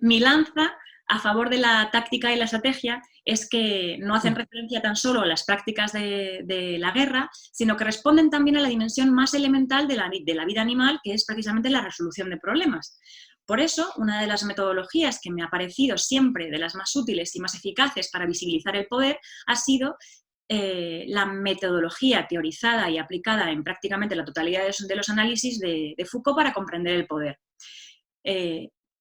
Mi lanza a favor de la táctica y la estrategia es que no hacen referencia tan solo a las prácticas de la guerra, sino que responden también a la dimensión más elemental de la vida animal, que es precisamente la resolución de problemas. Por eso, una de las metodologías que me ha parecido siempre de las más útiles y más eficaces para visibilizar el poder ha sido la metodología teorizada y aplicada en prácticamente la totalidad de los análisis de Foucault para comprender el poder.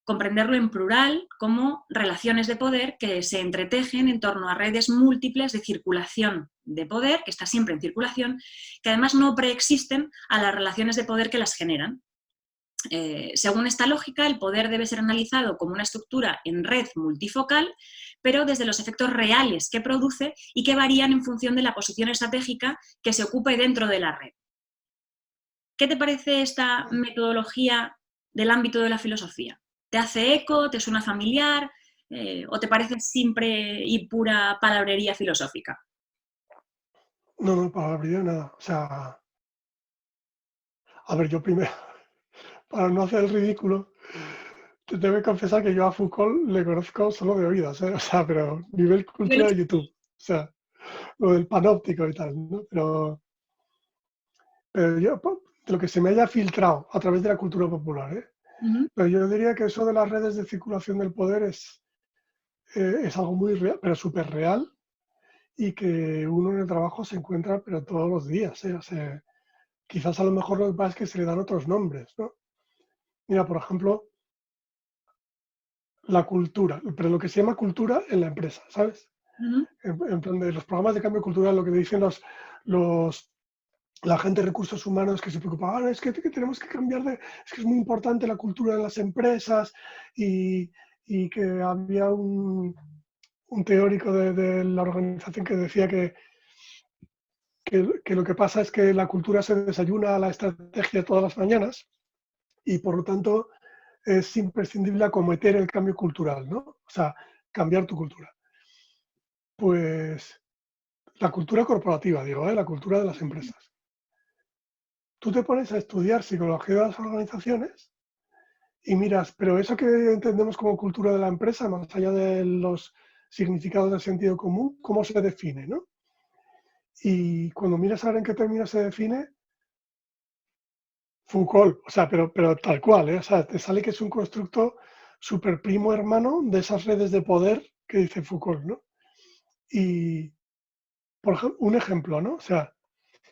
Comprenderlo en plural como relaciones de poder que se entretejen en torno a redes múltiples de circulación de poder, que está siempre en circulación, que además no preexisten a las relaciones de poder que las generan. Según esta lógica, el poder debe ser analizado como una estructura en red multifocal, pero desde los efectos reales que produce y que varían en función de la posición estratégica que se ocupe dentro de la red. ¿Qué te parece esta metodología del ámbito de la filosofía? ¿Te hace eco? ¿Te suena familiar? ¿O te parece simple y pura palabrería filosófica? No, no, palabrería nada. O sea, a ver, yo primero, para no hacer el ridículo, te tengo que confesar que yo a Foucault le conozco solo de oídas, ¿eh? O sea, pero nivel cultura de YouTube. O sea, lo del panóptico y tal, ¿no? Pero yo, de lo que se me haya filtrado a través de la cultura popular, ¿eh? Uh-huh. Pero yo diría que eso de las redes de circulación del poder es algo muy real, pero súper real, y que uno en el trabajo se encuentra, pero todos los días, ¿eh? O sea, quizás a lo mejor lo que pasa es que se le dan otros nombres, ¿no? Mira, por ejemplo, la cultura, pero lo que se llama cultura en la empresa, ¿sabes? Uh-huh. En plan de los programas de cambio cultural, lo que dicen los la gente de recursos humanos que se preocupa, es que tenemos que cambiar es que es muy importante la cultura de las empresas, y, y que había un teórico de la organización que decía que lo que pasa es que la cultura se desayuna a la estrategia todas las mañanas, y por lo tanto es imprescindible acometer el cambio cultural, ¿no? O sea, cambiar tu cultura. Pues la cultura corporativa, digo, la cultura de las empresas. Tú te pones a estudiar psicología de las organizaciones y miras, pero eso que entendemos como cultura de la empresa, más allá de los significados del sentido común, ¿cómo se define, no? Y cuando miras a ver en qué términos se define, Foucault, o sea, pero tal cual, ¿eh? O sea, te sale que es un constructo super primo hermano de esas redes de poder que dice Foucault, ¿no? Y, por ejemplo, un ejemplo, ¿no? O sea,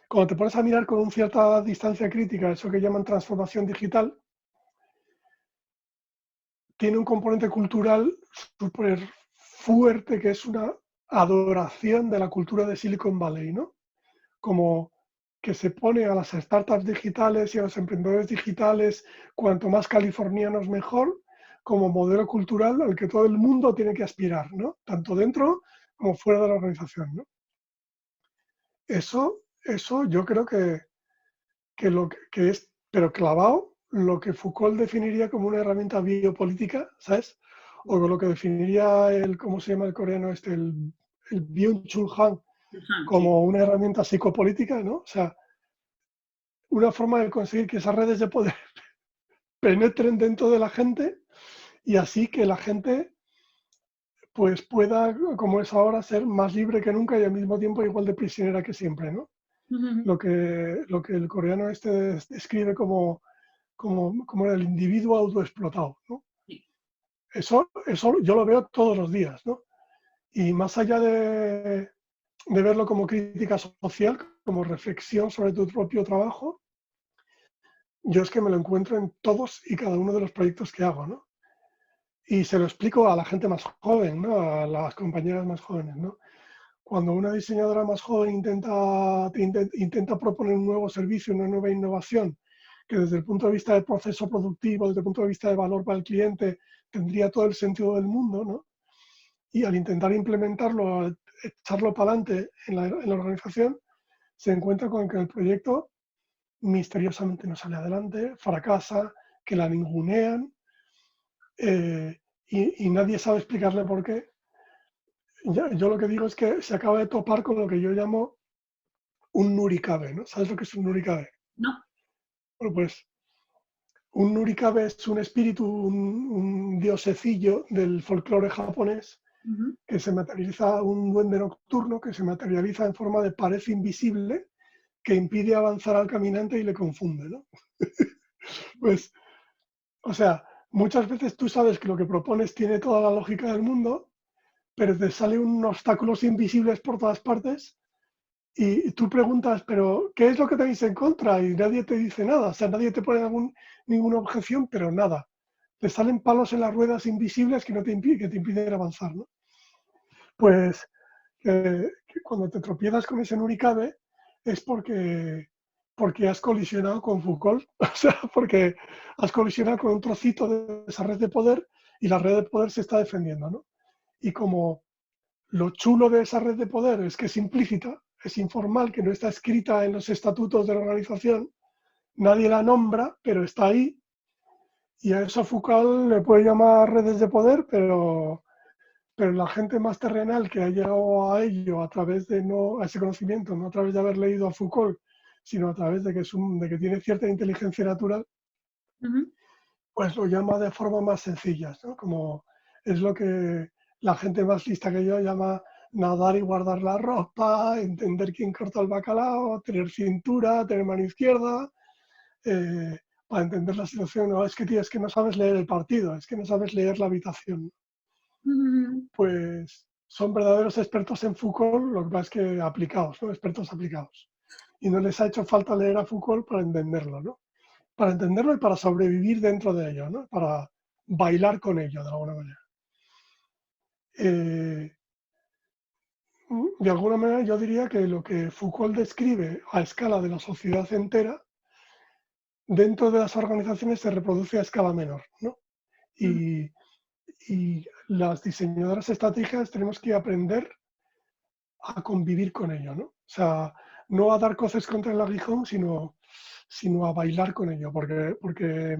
cuando te pones a mirar con una cierta distancia crítica eso que llaman transformación digital, tiene un componente cultural súper fuerte, que es una adoración de la cultura de Silicon Valley, ¿no? Como que se pone a las startups digitales y a los emprendedores digitales, cuanto más californianos mejor, como modelo cultural al que todo el mundo tiene que aspirar, ¿no? Tanto dentro como fuera de la organización, ¿no? Eso yo creo que es, pero clavado, lo que Foucault definiría como una herramienta biopolítica, ¿sabes? O lo que definiría ¿cómo se llama el coreano este? El Byung-Chul Han, Uh-huh. Sí. como una herramienta psicopolítica, ¿no? O sea, una forma de conseguir que esas redes de poder penetren dentro de la gente, y así que la gente pues pueda, como es ahora, ser más libre que nunca y al mismo tiempo igual de prisionera que siempre, ¿no? Uh-huh. Lo que el coreano este describe como el individuo autoexplotado, ¿no? Sí. Eso yo lo veo todos los días, ¿no? Y más allá de verlo como crítica social, como reflexión sobre tu propio trabajo, yo es que me lo encuentro en todos y cada uno de los proyectos que hago, ¿no? Y se lo explico a la gente más joven, ¿no? A las compañeras más jóvenes, ¿no? Cuando una diseñadora más joven intenta proponer un nuevo servicio, una nueva innovación, que desde el punto de vista del proceso productivo, desde el punto de vista de valor para el cliente, tendría todo el sentido del mundo, ¿no? Y al intentar implementarlo, al echarlo para adelante en la organización, se encuentra con que el proyecto misteriosamente no sale adelante, fracasa, que la ningunean, y nadie sabe explicarle por qué. Yo lo que digo es que se acaba de topar con lo que yo llamo un nuricabe, ¿no? ¿Sabes lo que es un nuricabe? ¿No? Bueno, pues un Nurikabe es un espíritu, un diosecillo del folclore japonés Ujú. que se materializa, un duende nocturno que se materializa en forma de pared invisible que impide avanzar al caminante y le confunde, ¿no? Pues, o sea, muchas veces tú sabes que lo que propones tiene toda la lógica del mundo, pero te salen obstáculos invisibles por todas partes y tú preguntas, pero ¿qué es lo que tenéis en contra? Y nadie te dice nada, o sea, nadie te pone ninguna objeción, pero nada. Te salen palos en las ruedas invisibles que te impiden avanzar, ¿no? Pues que cuando te tropiezas con ese Nurikabe es porque has colisionado con Foucault, o sea, porque has colisionado con un trocito de esa red de poder y la red de poder se está defendiendo, ¿no? Y como lo chulo de esa red de poder es que es implícita, es informal, que no está escrita en los estatutos de la organización, nadie la nombra, pero está ahí, y a eso Foucault le puede llamar redes de poder, pero la gente más terrenal que ha llegado a ello a través de a ese conocimiento, no a través de haber leído a Foucault, sino a través de que tiene cierta inteligencia natural, Ujú. pues lo llama de forma más sencilla, ¿no? Como es lo que la gente más lista que yo llama nadar y guardar la ropa, entender quién corta el bacalao, tener cintura, tener mano izquierda, eh, para entender la situación. No, es que, tío, es que no sabes leer el partido, es que no sabes leer la habitación. Ujú. Pues son verdaderos expertos en Foucault, lo que pasa es que aplicados, ¿no? Expertos aplicados. Y no les ha hecho falta leer a Foucault para entenderlo, ¿no? Para entenderlo y para sobrevivir dentro de ello, ¿no? Para bailar con ello, de alguna manera. Eh, de alguna manera yo diría que lo que Foucault describe a escala de la sociedad entera, dentro de las organizaciones se reproduce a escala menor, ¿no? Ujú. Y, y las diseñadoras estratégicas tenemos que aprender a convivir con ello, ¿no? O sea, no a dar coces contra el aguijón, sino a bailar con ello, porque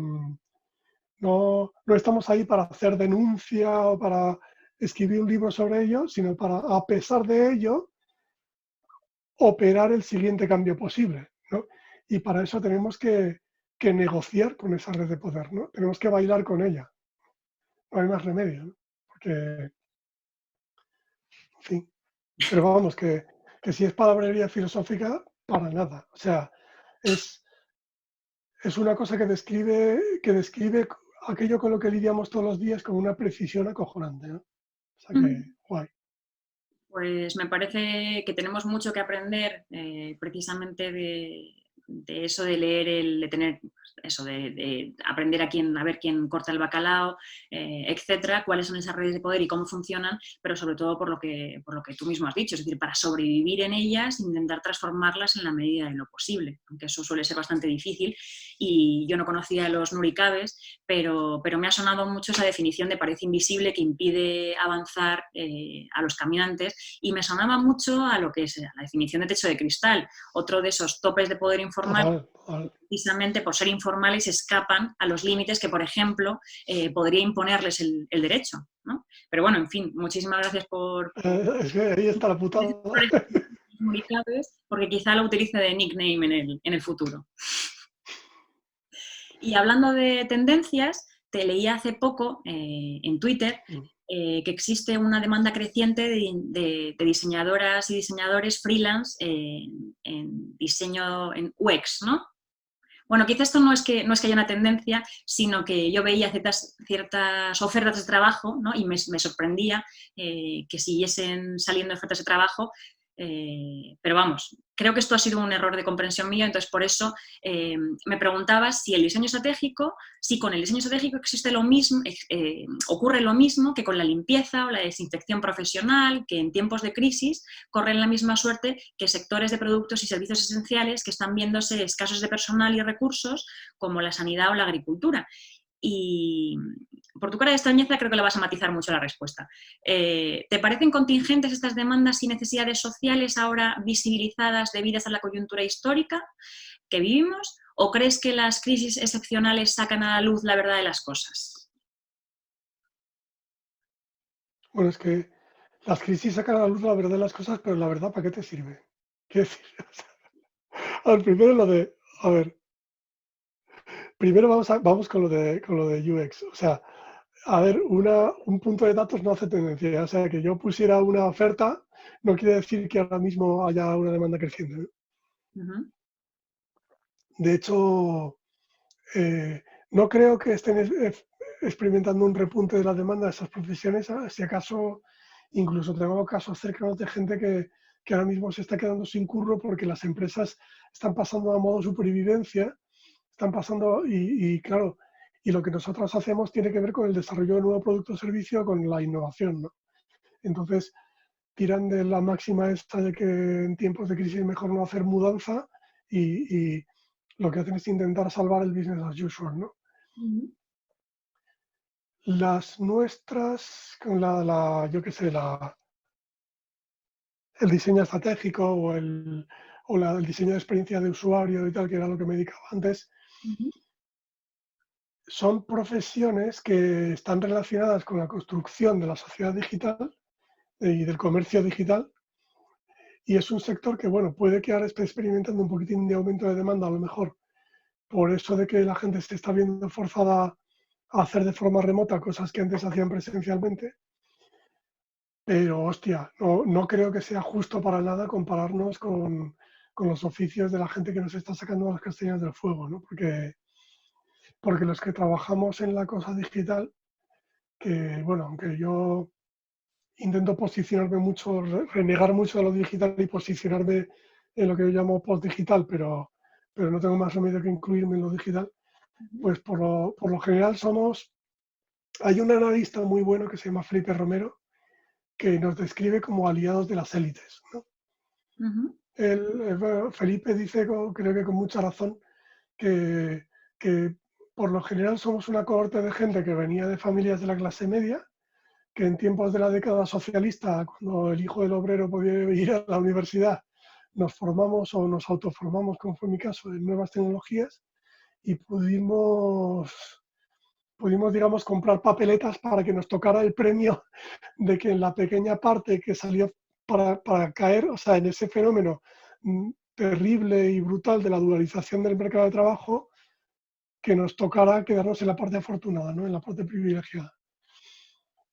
no estamos ahí para hacer denuncia o para escribir un libro sobre ello, sino para, a pesar de ello, operar el siguiente cambio posible, ¿no? Y para eso tenemos que negociar con esa red de poder, ¿no? Tenemos que bailar con ella, no hay más remedio, ¿no? Porque, en fin, pero vamos, que si es palabrería filosófica, para nada. O sea, es, es una cosa que describe aquello con lo que lidiamos todos los días con una precisión acojonante, ¿no? O sea Ujú. que, guay. Pues me parece que tenemos mucho que aprender precisamente de eso de leer, de tener eso, de aprender a ver quién corta el bacalao, etcétera, cuáles son esas redes de poder y cómo funcionan, pero sobre todo por lo que tú mismo has dicho, es decir, para sobrevivir en ellas, intentar transformarlas en la medida de lo posible, aunque eso suele ser bastante difícil. Y yo no conocía los nurikabes, pero me ha sonado mucho esa definición de pared invisible que impide avanzar a los caminantes y me sonaba mucho a lo que es la definición de techo de cristal, otro de esos topes de poder informal Total, total. que precisamente por ser informales escapan a los límites que, por ejemplo, podría imponerles el derecho, ¿no? Pero bueno, en fin, muchísimas gracias Es que ahí está la putada. porque quizá lo utilice de nickname en el futuro. Y hablando de tendencias, te leí hace poco en Twitter que existe una demanda creciente de diseñadoras y diseñadores freelance en diseño en UX, ¿no? Bueno, quizás esto no es que haya una tendencia, sino que yo veía ciertas ofertas de trabajo, ¿no? Y me sorprendía que siguiesen saliendo ofertas de trabajo, pero vamos, creo que esto ha sido un error de comprensión mío, entonces por eso me preguntaba si si con el diseño estratégico existe lo mismo, ocurre lo mismo que con la limpieza o la desinfección profesional, que en tiempos de crisis corren la misma suerte que sectores de productos y servicios esenciales que están viéndose escasos de personal y recursos, como la sanidad o la agricultura. Y por tu cara de extrañeza creo que le vas a matizar mucho la respuesta. ¿Te parecen contingentes estas demandas y necesidades sociales ahora visibilizadas debidas a la coyuntura histórica que vivimos? ¿O crees que las crisis excepcionales sacan a la luz la verdad de las cosas? Bueno, es que las crisis sacan a la luz la verdad de las cosas, pero la verdad, ¿para qué te sirve? Quiero decir, o sea, a ver, primero lo de, a ver, primero vamos con lo de UX. O sea, a ver, un punto de datos no hace tendencia. O sea, que yo pusiera una oferta no quiere decir que ahora mismo haya una demanda creciente, ¿no? Ujú, De hecho, eh, no creo que estén experimentando un repunte de la demanda de esas profesiones. Si acaso, incluso tengo casos cercanos de gente que ahora mismo se está quedando sin curro porque las empresas están pasando a modo supervivencia, están pasando y claro, y lo que nosotros hacemos tiene que ver con el desarrollo de nuevo producto o servicio, con la innovación, ¿no? Entonces, tiran de la máxima esta de que en tiempos de crisis es mejor no hacer mudanza y lo que hacen es intentar salvar el business as usual, ¿no? ujú. Las nuestras, con yo qué sé, el diseño estratégico el diseño de experiencia de usuario y tal, que era lo que me dedicaba antes, Ujú, son profesiones que están relacionadas con la construcción de la sociedad digital y del comercio digital. Y es un sector que, bueno, puede que ahora esté experimentando un poquitín de aumento de demanda, a lo mejor por eso de que la gente se está viendo forzada a hacer de forma remota cosas que antes hacían presencialmente. Pero, hostia, no creo que sea justo para nada compararnos con los oficios de la gente que nos está sacando las castañas del fuego, ¿no? Porque los que trabajamos en la cosa digital, que, bueno, aunque yo intento posicionarme mucho, renegar mucho de lo digital y posicionarme en lo que yo llamo post-digital, pero no tengo más remedio que incluirme en lo digital, ujú, pues por lo general hay un analista muy bueno que se llama Felipe Romero, que nos describe como aliados de las élites, ¿no? ujú, Bueno, Felipe dice, creo que con mucha razón, que, que por lo general somos una cohorte de gente que venía de familias de la clase media, que en tiempos de la década socialista, cuando el hijo del obrero podía ir a la universidad, nos formamos o nos autoformamos, como fue mi caso, en nuevas tecnologías y pudimos, digamos, comprar papeletas para que nos tocara el premio de que en la pequeña parte que salió para caer, o sea, en ese fenómeno terrible y brutal de la dualización del mercado de trabajo, que nos tocara quedarnos en la parte afortunada, ¿no? En la parte privilegiada.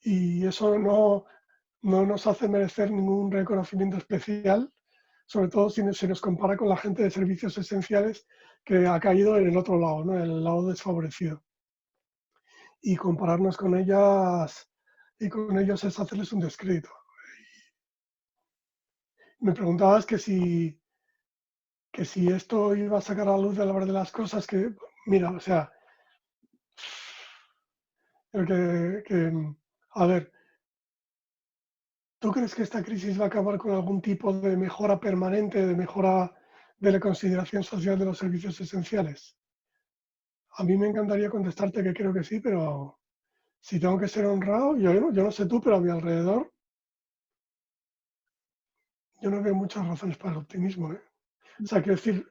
Y eso no nos hace merecer ningún reconocimiento especial, sobre todo si se nos compara con la gente de servicios esenciales que ha caído en el otro lado, ¿no? En el lado desfavorecido. Y compararnos con ellas y con ellos es hacerles un descrédito. Me preguntabas que si esto iba a sacar a la luz de la verdad de las cosas, que, mira, o sea, a ver, ¿tú crees que esta crisis va a acabar con algún tipo de mejora permanente, de mejora de la consideración social de los servicios esenciales? A mí me encantaría contestarte que creo que sí, pero si tengo que ser honrado, yo no sé tú, pero a mi alrededor yo no veo muchas razones para el optimismo, ¿eh? O sea, quiero decir,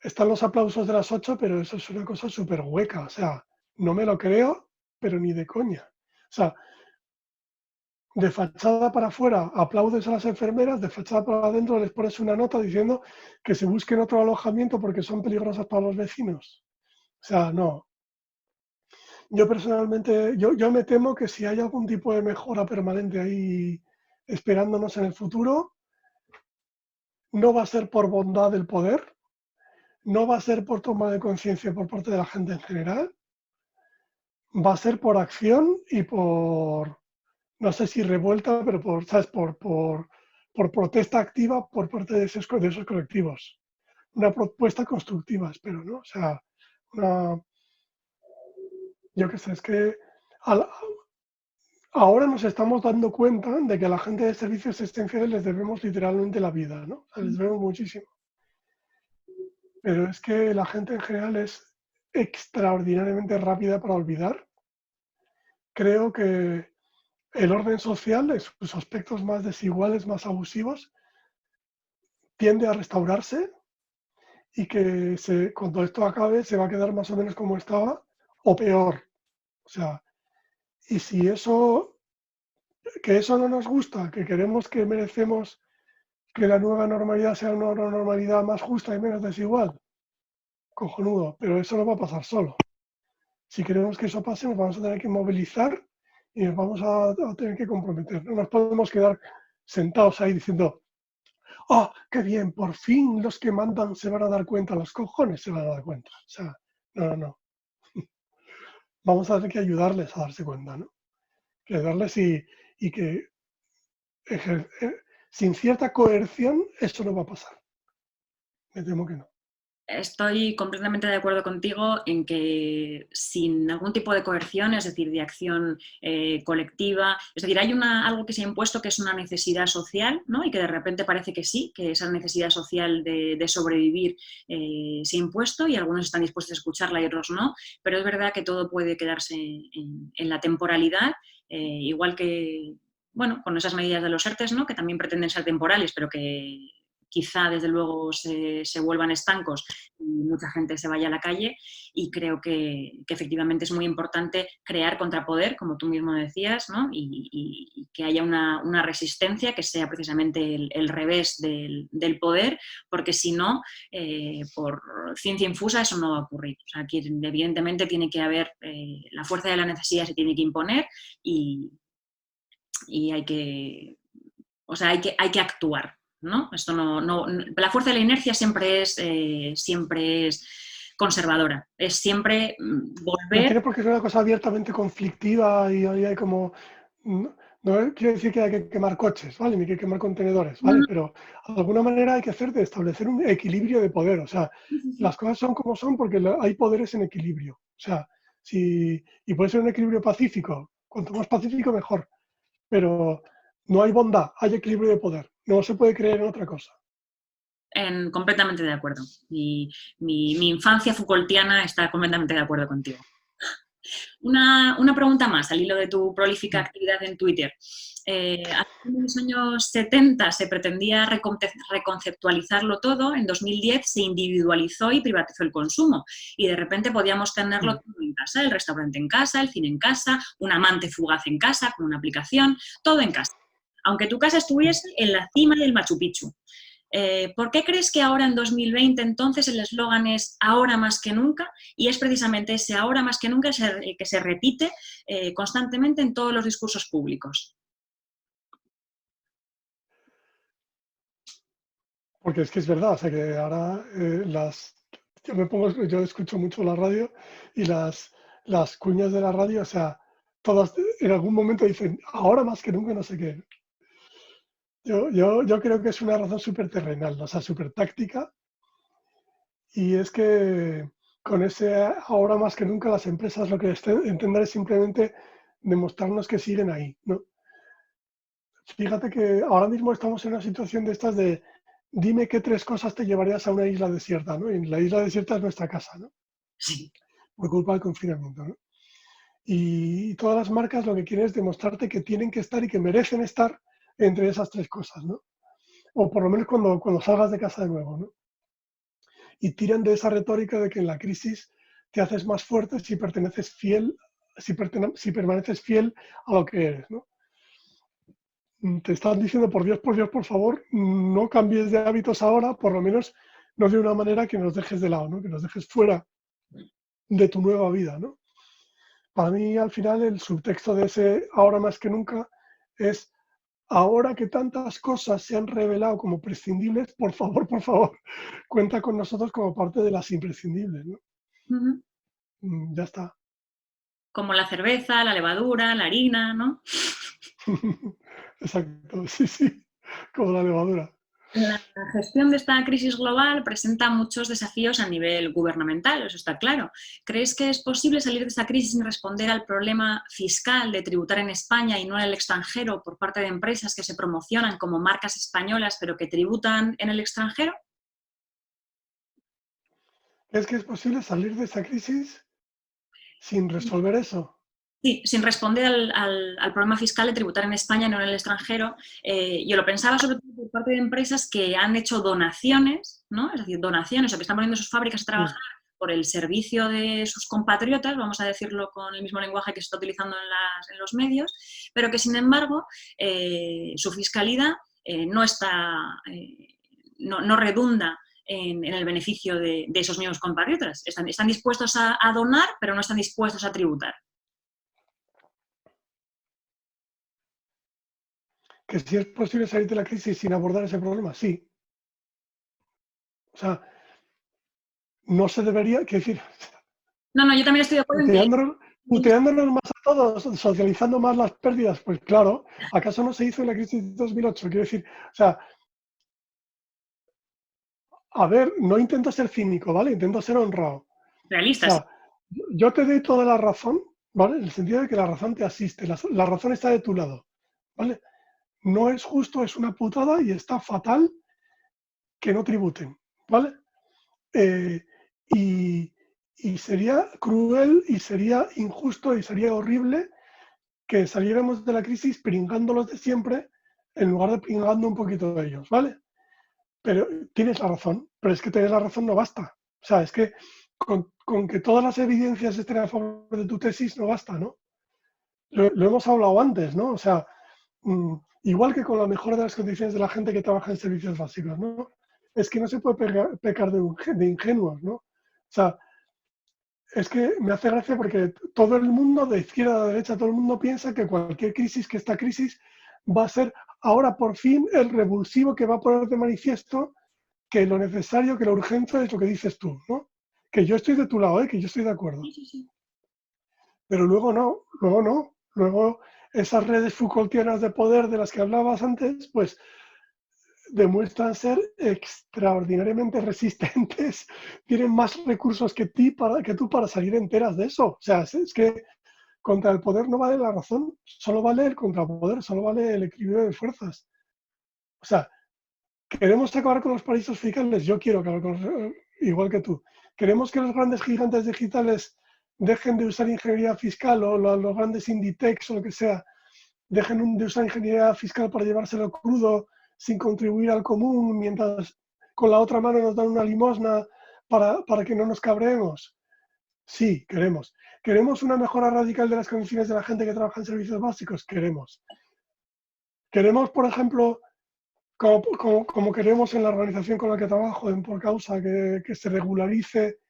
están los aplausos de las 8, pero eso es una cosa súper hueca. O sea, no me lo creo, pero ni de coña. O sea, de fachada para afuera aplaudes a las enfermeras, de fachada para adentro les pones una nota diciendo que se busquen otro alojamiento porque son peligrosas para los vecinos. O sea, no. Yo personalmente, yo me temo que si hay algún tipo de mejora permanente ahí esperándonos en el futuro, no va a ser por bondad del poder, no va a ser por toma de conciencia por parte de la gente en general, va a ser por acción y por, no sé si revuelta, pero por, ¿sabes? Por protesta activa por parte de esos colectivos. Una propuesta constructiva, espero, ¿no? O sea, una, yo qué sé, es que al- ahora nos estamos dando cuenta de que a la gente de servicios existenciales les debemos literalmente la vida, ¿no? O sea, les debemos muchísimo. Pero es que la gente en general es extraordinariamente rápida para olvidar. Creo que el orden social, en sus aspectos más desiguales, más abusivos, tiende a restaurarse y que cuando esto acabe se va a quedar más o menos como estaba o peor. O sea, y si que eso no nos gusta, que queremos que merecemos que la nueva normalidad sea una normalidad más justa y menos desigual, cojonudo, pero eso no va a pasar solo. Si queremos que eso pase, nos vamos a tener que movilizar y nos vamos a tener que comprometer. No nos podemos quedar sentados ahí diciendo, ¡oh, qué bien! Por fin los que mandan se van a dar cuenta, los cojones se van a dar cuenta. O sea, no. Vamos a tener que ayudarles a darse cuenta, ¿no? Que ayudarles y que sin cierta coerción eso no va a pasar. Me temo que no. Estoy completamente de acuerdo contigo en que sin algún tipo de coerción, es decir, de acción colectiva, es decir, hay algo que se ha impuesto que es una necesidad social, ¿no? Y que de repente parece que sí, que esa necesidad social de sobrevivir se ha impuesto y algunos están dispuestos a escucharla y otros no, pero es verdad que todo puede quedarse en la temporalidad, igual que, bueno, con esas medidas de los ERTES, ¿no? Que también pretenden ser temporales, pero que quizá desde luego se vuelvan estancos y mucha gente se vaya a la calle, y creo que efectivamente es muy importante crear contrapoder, como tú mismo decías, ¿no? Y que haya una resistencia que sea precisamente el revés del poder, porque si no, por ciencia infusa eso no va a ocurrir. O sea, aquí evidentemente tiene que haber la fuerza de la necesidad, se tiene que imponer y hay que, o sea, hay que actuar, ¿no? Esto la fuerza de la inercia siempre es conservadora, es siempre No volver. tiene por qué ser una cosa abiertamente conflictiva y ahí hay como... No quiero decir que hay que quemar coches, ¿vale? Ni que quemar contenedores, ¿vale? Pero de alguna manera hay que establecer un equilibrio de poder. O sea, las cosas son como son porque hay poderes en equilibrio. O sea, y puede ser un equilibrio pacífico. Cuanto más pacífico, mejor. Pero no hay bondad, hay equilibrio de poder. No se puede creer en otra cosa. Completamente de acuerdo. Y mi infancia Foucaultiana está completamente de acuerdo contigo. Una pregunta más al hilo de tu prolífica actividad en Twitter. En los años 70 se pretendía reconceptualizarlo todo, en 2010 se individualizó y privatizó el consumo y de repente podíamos tenerlo todo en casa, el restaurante en casa, el cine en casa, un amante fugaz en casa con una aplicación, todo en casa. Aunque tu casa estuviese en la cima del Machu Picchu. ¿Por qué crees que ahora en 2020 entonces el eslogan es ahora más que nunca? Y es precisamente ese ahora más que nunca que se repite constantemente en todos los discursos públicos. Porque es que es verdad, o sea que ahora yo escucho mucho la radio y las cuñas de la radio, o sea, todas en algún momento dicen, ahora más que nunca no sé qué. Yo creo que es una razón súper terrenal, o sea, súper táctica, y es que con ese ahora más que nunca las empresas lo que intentan es simplemente demostrarnos que siguen ahí, ¿no? Fíjate que ahora mismo estamos en una situación de estas de dime qué tres cosas te llevarías a una isla desierta, ¿no? Y la isla desierta es nuestra casa, ¿no? Sí. Por culpa del confinamiento, ¿no? Y todas las marcas lo que quieren es demostrarte que tienen que estar y que merecen estar entre esas tres cosas, ¿no? O por lo menos cuando salgas de casa de nuevo, ¿no? Y tiran de esa retórica de que en la crisis te haces más fuerte si permaneces fiel a lo que eres, ¿no? Te están diciendo, por Dios, por favor, no cambies de hábitos ahora, por lo menos no de una manera que nos dejes de lado, ¿no? Que nos dejes fuera de tu nueva vida, ¿no? Para mí, al final, el subtexto de ese ahora más que nunca es ahora que tantas cosas se han revelado como prescindibles, por favor, cuenta con nosotros como parte de las imprescindibles, ¿no? Uh-huh. Ya está. Como la cerveza, la levadura, la harina, ¿no? Exacto, sí, como la levadura. La gestión de esta crisis global presenta muchos desafíos a nivel gubernamental, eso está claro. ¿Crees que es posible salir de esta crisis sin responder al problema fiscal de tributar en España y no en el extranjero por parte de empresas que se promocionan como marcas españolas pero que tributan en el extranjero? ¿Es que es posible salir de esa crisis sin resolver eso? Sí, sin responder al problema fiscal de tributar en España y no en el extranjero. Yo lo pensaba sobre todo por parte de empresas que han hecho donaciones, ¿no? Es decir, donaciones o que están poniendo sus fábricas a trabajar por el servicio de sus compatriotas, vamos a decirlo con el mismo lenguaje que se está utilizando en los medios, pero que sin embargo su fiscalidad no redunda en el beneficio de esos mismos compatriotas. Están dispuestos a donar, pero no están dispuestos a tributar. Que si es posible salir de la crisis sin abordar ese problema, sí. O sea, no se debería, quiero decir, No, yo también estoy de acuerdo en que... puteándonos más a todos, socializando más las pérdidas, pues claro, ¿acaso no se hizo en la crisis de 2008? Quiero decir, o sea, a ver, no intento ser cínico, ¿vale? Intento ser honrado. O Realistas. sea, yo te doy toda la razón, ¿vale? En el sentido de que la razón te asiste, la razón está de tu lado, ¿vale? No es justo, es una putada y está fatal que no tributen, ¿vale? Eh, y, y sería cruel y sería injusto y sería horrible que saliéramos de la crisis pringando los de siempre en lugar de pringando un poquito de ellos, ¿vale? Pero tienes la razón, pero es que tener la razón no basta. O sea, es que con que todas las evidencias estén a favor de tu tesis no basta, ¿no? Lo hemos hablado antes, ¿no? O sea, igual que con la mejora de las condiciones de la gente que trabaja en servicios básicos, ¿no? Es que no se puede pecar de ingenuos, ¿no? O sea, es que me hace gracia porque todo el mundo, de izquierda a derecha, todo el mundo piensa que cualquier crisis, que esta crisis va a ser ahora por fin el revulsivo que va a poner de manifiesto que lo necesario, que lo urgente es lo que dices tú, ¿no? Que yo estoy de tu lado, que yo estoy de acuerdo. Sí. Pero luego no, luego esas redes Foucaultianas de poder de las que hablabas antes, pues demuestran ser extraordinariamente resistentes, tienen más recursos que tú para salir enteras de eso. O sea, es que contra el poder no vale la razón, solo vale el contrapoder, solo vale el equilibrio de fuerzas. O sea, queremos acabar con los paraísos fiscales, yo quiero acabar con los, igual que tú. Queremos que los grandes gigantes digitales dejen de usar ingeniería fiscal o los grandes Inditex o lo que sea, dejen de usar ingeniería fiscal para llevárselo crudo sin contribuir al común, mientras con la otra mano nos dan una limosna para que no nos cabreemos. Sí, queremos. ¿Queremos una mejora radical de las condiciones de la gente que trabaja en servicios básicos? Queremos. Queremos, por ejemplo, como queremos en la organización con la que trabajo, en Por Causa, que se regularice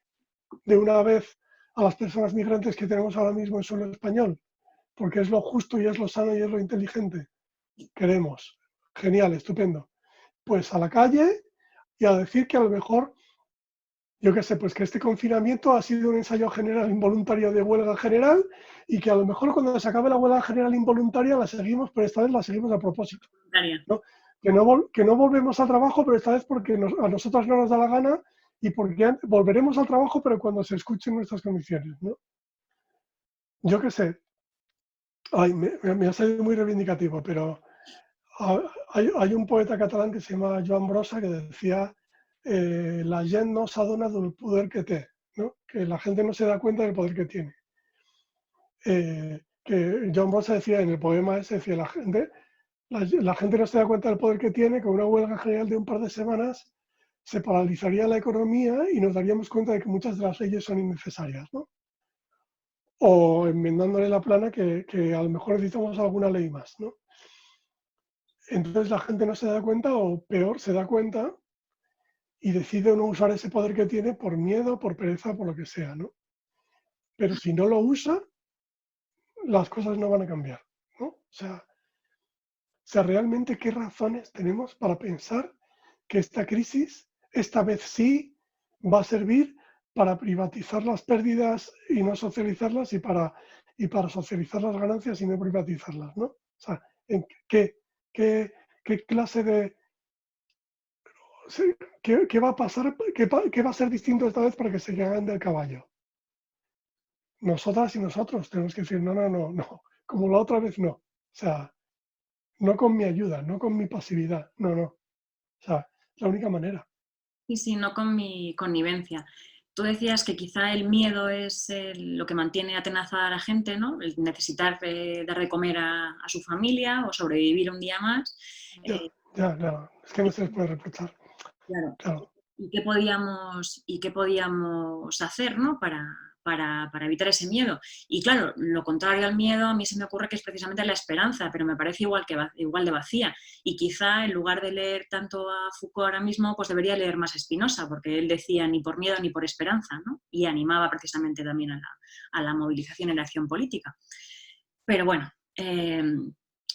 de una vez a las personas migrantes que tenemos ahora mismo en suelo español, porque es lo justo y es lo sano y es lo inteligente. Queremos. Genial, estupendo. Pues a la calle y a decir que a lo mejor, yo qué sé, pues que este confinamiento ha sido un ensayo general involuntario de huelga general y que a lo mejor cuando se acabe la huelga general involuntaria la seguimos, pero esta vez la seguimos a propósito, ¿no? Que no volvemos al trabajo, pero esta vez porque a nosotros no nos da la gana y porque volveremos al trabajo, pero cuando se escuchen nuestras condiciones, ¿no? Yo qué sé, ay, me ha salido muy reivindicativo, pero hay un poeta catalán que se llama Joan Brossa que decía la gent no s'adona del poder que té, ¿no? Que la gente no se da cuenta del poder que tiene. Que Joan Brossa decía en el poema ese, decía la gente no se da cuenta del poder que tiene, con una huelga general de un par de semanas se paralizaría la economía y nos daríamos cuenta de que muchas de las leyes son innecesarias, ¿no? O enmendándole la plana que a lo mejor necesitamos alguna ley más, ¿no? Entonces la gente no se da cuenta, o peor, se da cuenta y decide no usar ese poder que tiene por miedo, por pereza, por lo que sea, ¿no? Pero si no lo usa, las cosas no van a cambiar, ¿no? Realmente, ¿qué razones tenemos para pensar que esta crisis, esta vez sí, va a servir para privatizar las pérdidas y no socializarlas y para socializar las ganancias y no privatizarlas, ¿no? O sea, ¿en qué clase de... ¿Qué va a pasar? ¿Qué va a ser distinto esta vez para que se caigan del caballo? Nosotras y nosotros tenemos que decir, no, como la otra vez no. O sea, no con mi ayuda, no con mi pasividad, no. O sea, es la única manera. Sí, no con mi connivencia. Tú decías que quizá el miedo es lo que mantiene atenazada a la gente, ¿no? El necesitar dar de comer a su familia o sobrevivir un día más. Ya. Es que no se les puede reprochar. Claro. Claro. ¿Y qué podíamos hacer, ¿no? para evitar ese miedo. Y claro, lo contrario al miedo a mí se me ocurre que es precisamente la esperanza, pero me parece igual de vacía. Y quizá en lugar de leer tanto a Foucault ahora mismo, pues debería leer más a Spinoza, porque él decía ni por miedo ni por esperanza, ¿no? Y animaba precisamente también a la movilización y la acción política. Pero bueno,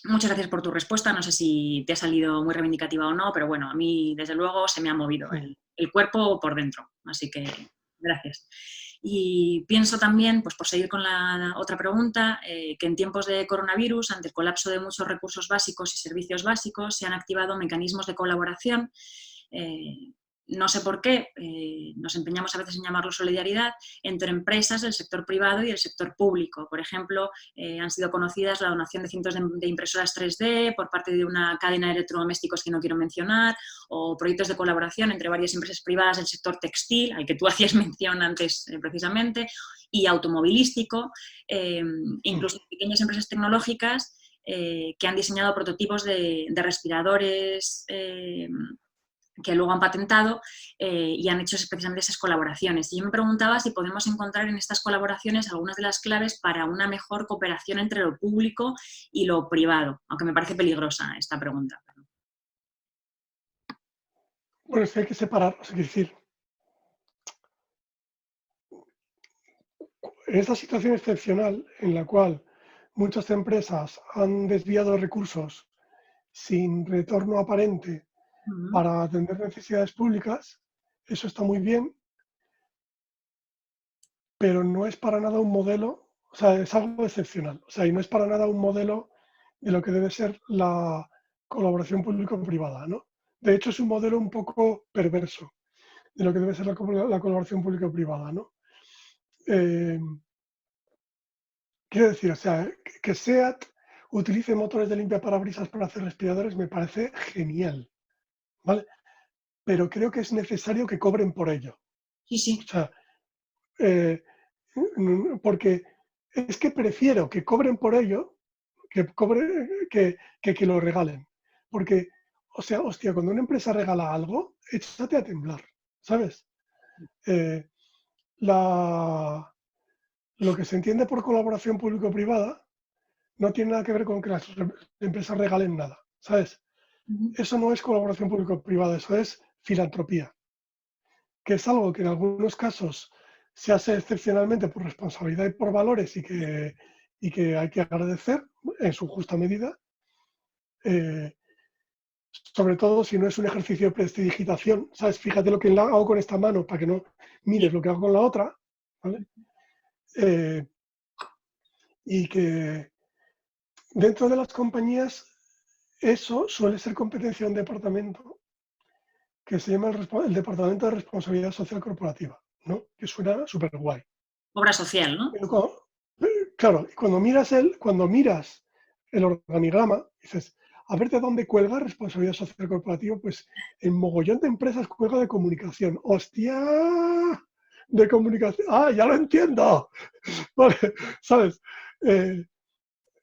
muchas gracias por tu respuesta. No sé si te ha salido muy reivindicativa o no, pero bueno, a mí desde luego se me ha movido el cuerpo por dentro. Así que gracias. Y pienso también, pues por seguir con la otra pregunta, que en tiempos de coronavirus, ante el colapso de muchos recursos básicos y servicios básicos, se han activado mecanismos de colaboración. No sé por qué, nos empeñamos a veces en llamarlo solidaridad, entre empresas del sector privado y el sector público. Por ejemplo, han sido conocidas la donación de cientos de impresoras 3D por parte de una cadena de electrodomésticos que no quiero mencionar, o proyectos de colaboración entre varias empresas privadas del sector textil, al que tú hacías mención antes precisamente, y automovilístico, incluso pequeñas empresas tecnológicas que han diseñado prototipos de respiradores que luego han patentado y han hecho especialmente esas colaboraciones. Y yo me preguntaba si podemos encontrar en estas colaboraciones algunas de las claves para una mejor cooperación entre lo público y lo privado, aunque me parece peligrosa esta pregunta. Bueno, es que hay que separar, es decir, en esta situación excepcional en la cual muchas empresas han desviado recursos sin retorno aparente para atender necesidades públicas, eso está muy bien, pero no es para nada un modelo, o sea, es algo excepcional, o sea, y no es para nada un modelo de lo que debe ser la colaboración público-privada, ¿no? De hecho, es un modelo un poco perverso de lo que debe ser la colaboración público-privada, ¿no? Quiero decir, o sea, que SEAT utilice motores de limpiaparabrisas para hacer respiradores me parece genial, ¿vale? Pero creo que es necesario que cobren por ello. Sí, sí. O sea, porque es que prefiero que cobren por ello que lo regalen. Porque, o sea, hostia, cuando una empresa regala algo, échate a temblar, ¿sabes? Eh, lo que se entiende por colaboración público-privada no tiene nada que ver con que las empresas regalen nada, ¿sabes? Eso no es colaboración público-privada, eso es filantropía, que es algo que en algunos casos se hace excepcionalmente por responsabilidad y por valores y que hay que agradecer en su justa medida, sobre todo si no es un ejercicio de prestidigitación, ¿sabes? Fíjate lo que hago con esta mano para que no mires lo que hago con la otra, ¿vale? Y que dentro de las compañías eso suele ser competencia de un departamento que se llama el Departamento de Responsabilidad Social Corporativa, ¿no? Que suena súper guay. Obra social, ¿no? Pero claro, cuando miras el organigrama, dices, a ver de dónde cuelga responsabilidad social corporativa, pues en mogollón de empresas cuelga de comunicación. ¡Hostia! De comunicación. ¡Ah, ya lo entiendo! Vale, ¿sabes?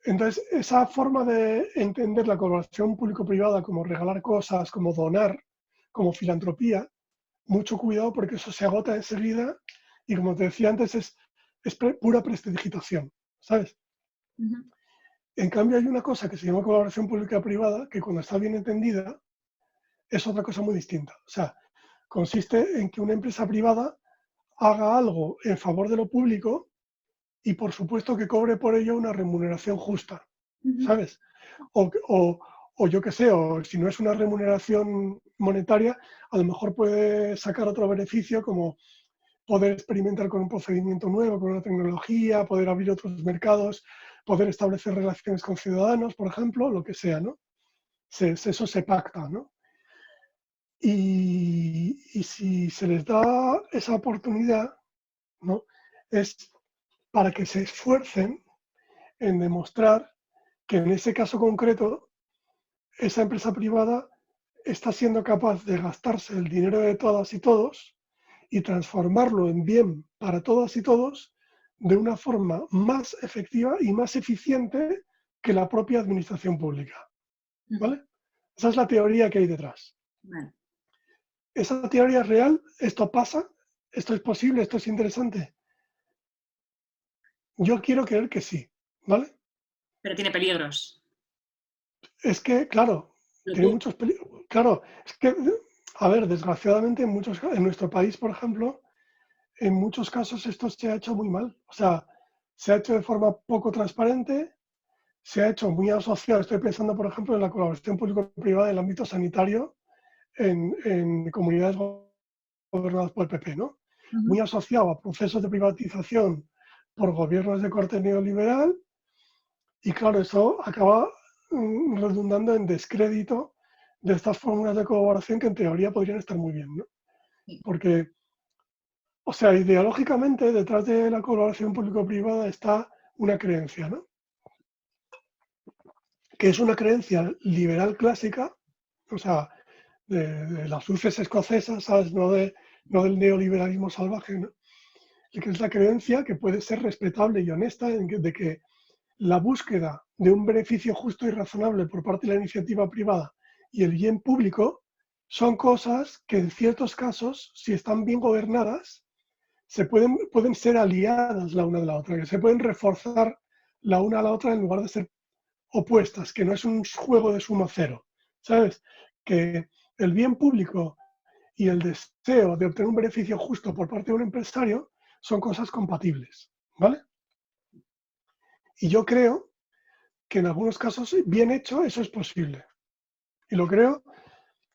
Entonces, esa forma de entender la colaboración público-privada como regalar cosas, como donar, como filantropía, mucho cuidado porque eso se agota enseguida y como te decía antes es pura prestidigitación, ¿sabes? En cambio hay una cosa que se llama colaboración pública-privada que cuando está bien entendida es otra cosa muy distinta. O sea, consiste en que una empresa privada haga algo en favor de lo público y por supuesto que cobre por ello una remuneración justa, ¿sabes? O yo qué sé, o si no es una remuneración monetaria, a lo mejor puede sacar otro beneficio como poder experimentar con un procedimiento nuevo, con una tecnología, poder abrir otros mercados, poder establecer relaciones con ciudadanos, por ejemplo, lo que sea, ¿no? Eso se pacta, ¿no? Y si se les da esa oportunidad, ¿no? Es para que se esfuercen en demostrar que en ese caso concreto esa empresa privada está siendo capaz de gastarse el dinero de todas y todos y transformarlo en bien para todas y todos de una forma más efectiva y más eficiente que la propia administración pública. ¿Vale? Esa es la teoría que hay detrás. Vale. ¿Esa teoría es real? ¿Esto pasa? ¿Esto es posible? ¿Esto es interesante? Yo quiero creer que sí, ¿vale? Pero tiene peligros. Es que, claro, Lo tiene tuyo. muchos peligros. Claro, es que, a ver, desgraciadamente en nuestro país, por ejemplo, en muchos casos esto se ha hecho muy mal. O sea, se ha hecho de forma poco transparente, se ha hecho muy asociado. Estoy pensando, por ejemplo, en la colaboración público-privada en el ámbito sanitario en comunidades gobernadas por el PP, ¿no? Ujú. Muy asociado a procesos de privatización por gobiernos de corte neoliberal y claro, eso acaba redundando en descrédito de estas fórmulas de colaboración que en teoría podrían estar muy bien, ¿no? Sí. Porque, o sea, ideológicamente detrás de la colaboración público-privada está una creencia, ¿no? Que es una creencia liberal clásica, o sea, de las luces escocesas, ¿sabes? No del neoliberalismo salvaje, ¿no? Y que es la creencia que puede ser respetable y honesta de que la búsqueda de un beneficio justo y razonable por parte de la iniciativa privada y el bien público son cosas que en ciertos casos, si están bien gobernadas, pueden ser aliadas la una de la otra, que se pueden reforzar la una a la otra en lugar de ser opuestas, que no es un juego de suma cero, ¿sabes? Que el bien público y el deseo de obtener un beneficio justo por parte de un empresario son cosas compatibles, ¿vale? Y yo creo que en algunos casos, bien hecho, eso es posible. Y lo creo,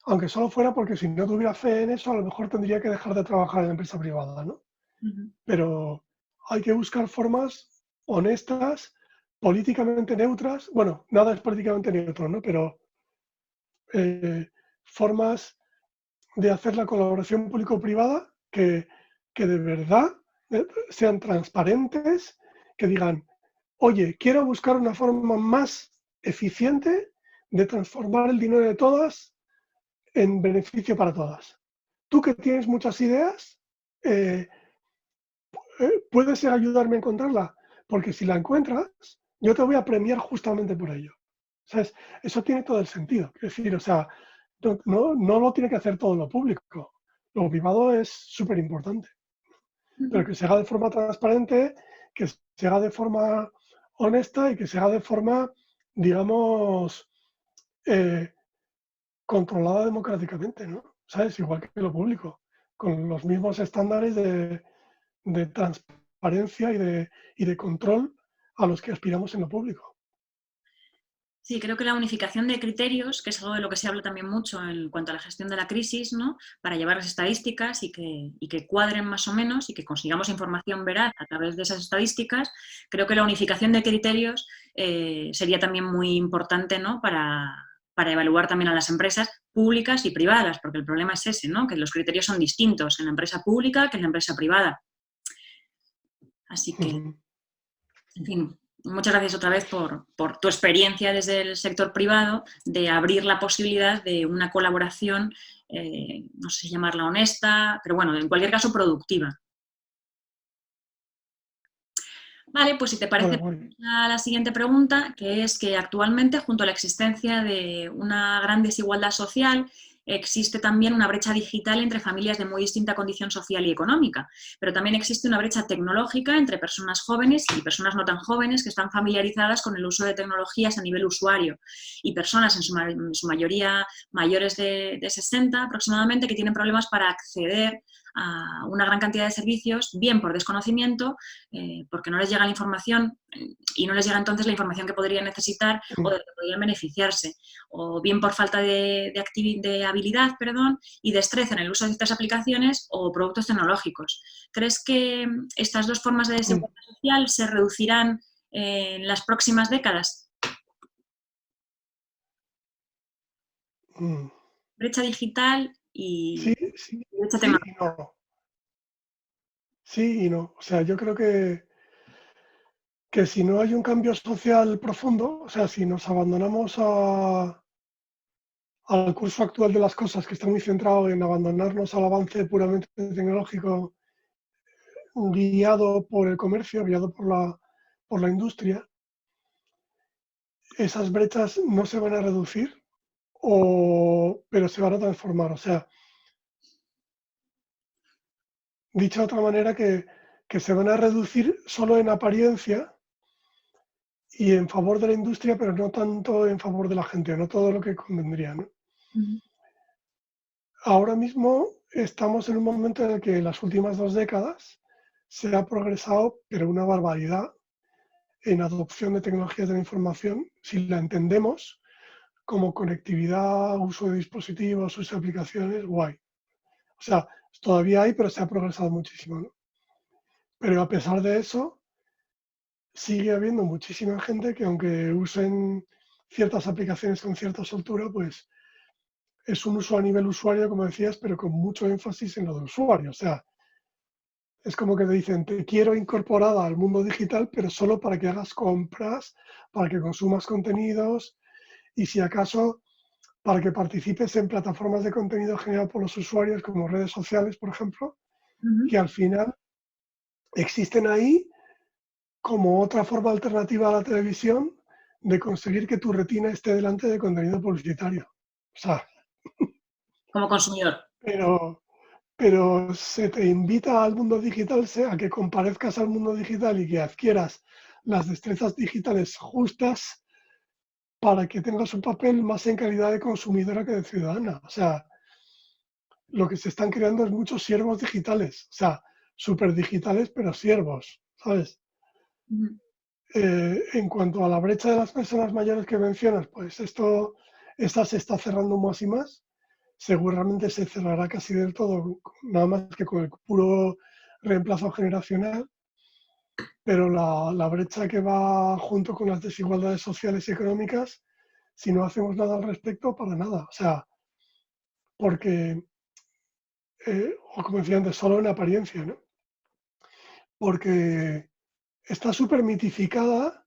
aunque solo fuera porque si no tuviera fe en eso, a lo mejor tendría que dejar de trabajar en la empresa privada, ¿no? Ujú. Pero hay que buscar formas honestas, políticamente neutras. Bueno, nada es políticamente neutro, ¿no? Pero eh, formas de hacer la colaboración público-privada que de verdad sean transparentes, que digan, oye, quiero buscar una forma más eficiente de transformar el dinero de todas en beneficio para todas. Tú que tienes muchas ideas, eh, puedes ayudarme a encontrarla, porque si la encuentras, yo te voy a premiar justamente por ello. ¿Sabes? Eso tiene todo el sentido. Es decir, o sea, no lo tiene que hacer todo lo público. Lo privado es súper importante, pero Ujú. que se haga de forma transparente, que se haga de forma honesta y que se haga de forma, digamos, eh, controlada democráticamente, ¿no? ¿Sabes? Igual que lo público, con los mismos estándares de transparencia y de control a los que aspiramos en lo público. Sí, creo que la unificación de criterios, que es algo de lo que se habla también mucho en cuanto a la gestión de la crisis, ¿no? Para llevar las estadísticas y que cuadren más o menos y que consigamos información veraz a través de esas estadísticas, creo que la unificación de criterios sería también muy importante, ¿no? Para evaluar también a las empresas públicas y privadas, porque el problema es ese, ¿no? Que los criterios son distintos en la empresa pública que en la empresa privada. Así que, Ujú. en fin, muchas gracias otra vez por tu experiencia desde el sector privado de abrir la posibilidad de una colaboración, no sé si llamarla honesta, pero bueno, en cualquier caso productiva. Vale, pues si te Vale, parece, muy bien. a la siguiente pregunta, que es que actualmente, junto a la existencia de una gran desigualdad social, existe también una brecha digital entre familias de muy distinta condición social y económica, pero también existe una brecha tecnológica entre personas jóvenes y personas no tan jóvenes que están familiarizadas con el uso de tecnologías a nivel usuario y personas en su mayoría mayores de 60 aproximadamente que tienen problemas para acceder a una gran cantidad de servicios, bien por desconocimiento, porque no les llega la información y no les llega entonces la información que podrían necesitar o Mm, de que podrían beneficiarse, o bien por falta de habilidad, perdón, y destreza en el uso de estas aplicaciones o productos tecnológicos. ¿Crees que estas dos formas de mm, desigualdad social se reducirán en las próximas décadas? mm. Brecha digital Sí, y sí, brecha sí tecnológica. y no. Sí y no. O sea, yo creo que si no hay un cambio social profundo, o sea, si nos abandonamos al curso actual de las cosas, que está muy centrado en abandonarnos al avance puramente tecnológico, guiado por el comercio, guiado por la industria, esas brechas no se van a reducir, pero se van a transformar. O sea, dicho de otra manera, que que se van a reducir solo en apariencia y en favor de la industria, pero no tanto en favor de la gente, no todo lo que convendría, ¿no? Ujú. Ahora mismo estamos en un momento en el que en las últimas 2 décadas se ha progresado, pero una barbaridad, en adopción de tecnologías de la información, si la entendemos como conectividad, uso de dispositivos, uso de aplicaciones, guay. O sea, todavía hay, pero se ha progresado muchísimo, ¿no? Pero a pesar de eso, sigue habiendo muchísima gente que aunque usen ciertas aplicaciones con cierta soltura, pues es un uso a nivel usuario, como decías, pero con mucho énfasis en lo de usuario. O sea, es como que te dicen, te quiero incorporada al mundo digital, pero solo para que hagas compras, para que consumas contenidos y si acaso para que participes en plataformas de contenido generado por los usuarios, como redes sociales, por ejemplo, Ujú. que al final existen ahí como otra forma alternativa a la televisión de conseguir que tu retina esté delante de contenido publicitario. O sea, Como consumidor. pero, pero se te invita al mundo digital a que comparezcas al mundo digital y que adquieras las destrezas digitales justas para que tengas un papel más en calidad de consumidora que de ciudadana. O sea, lo que se están creando es muchos siervos digitales, o sea, súper digitales, pero siervos, ¿sabes? Ujú. En cuanto a la brecha de las personas mayores que mencionas, pues esta se está cerrando más y más. Seguramente se cerrará casi del todo, nada más que con el puro reemplazo generacional, pero la brecha que va junto con las desigualdades sociales y económicas, si no hacemos nada al respecto, para nada. O sea, porque, o como decía antes, solo en apariencia, ¿no? Porque está súper mitificada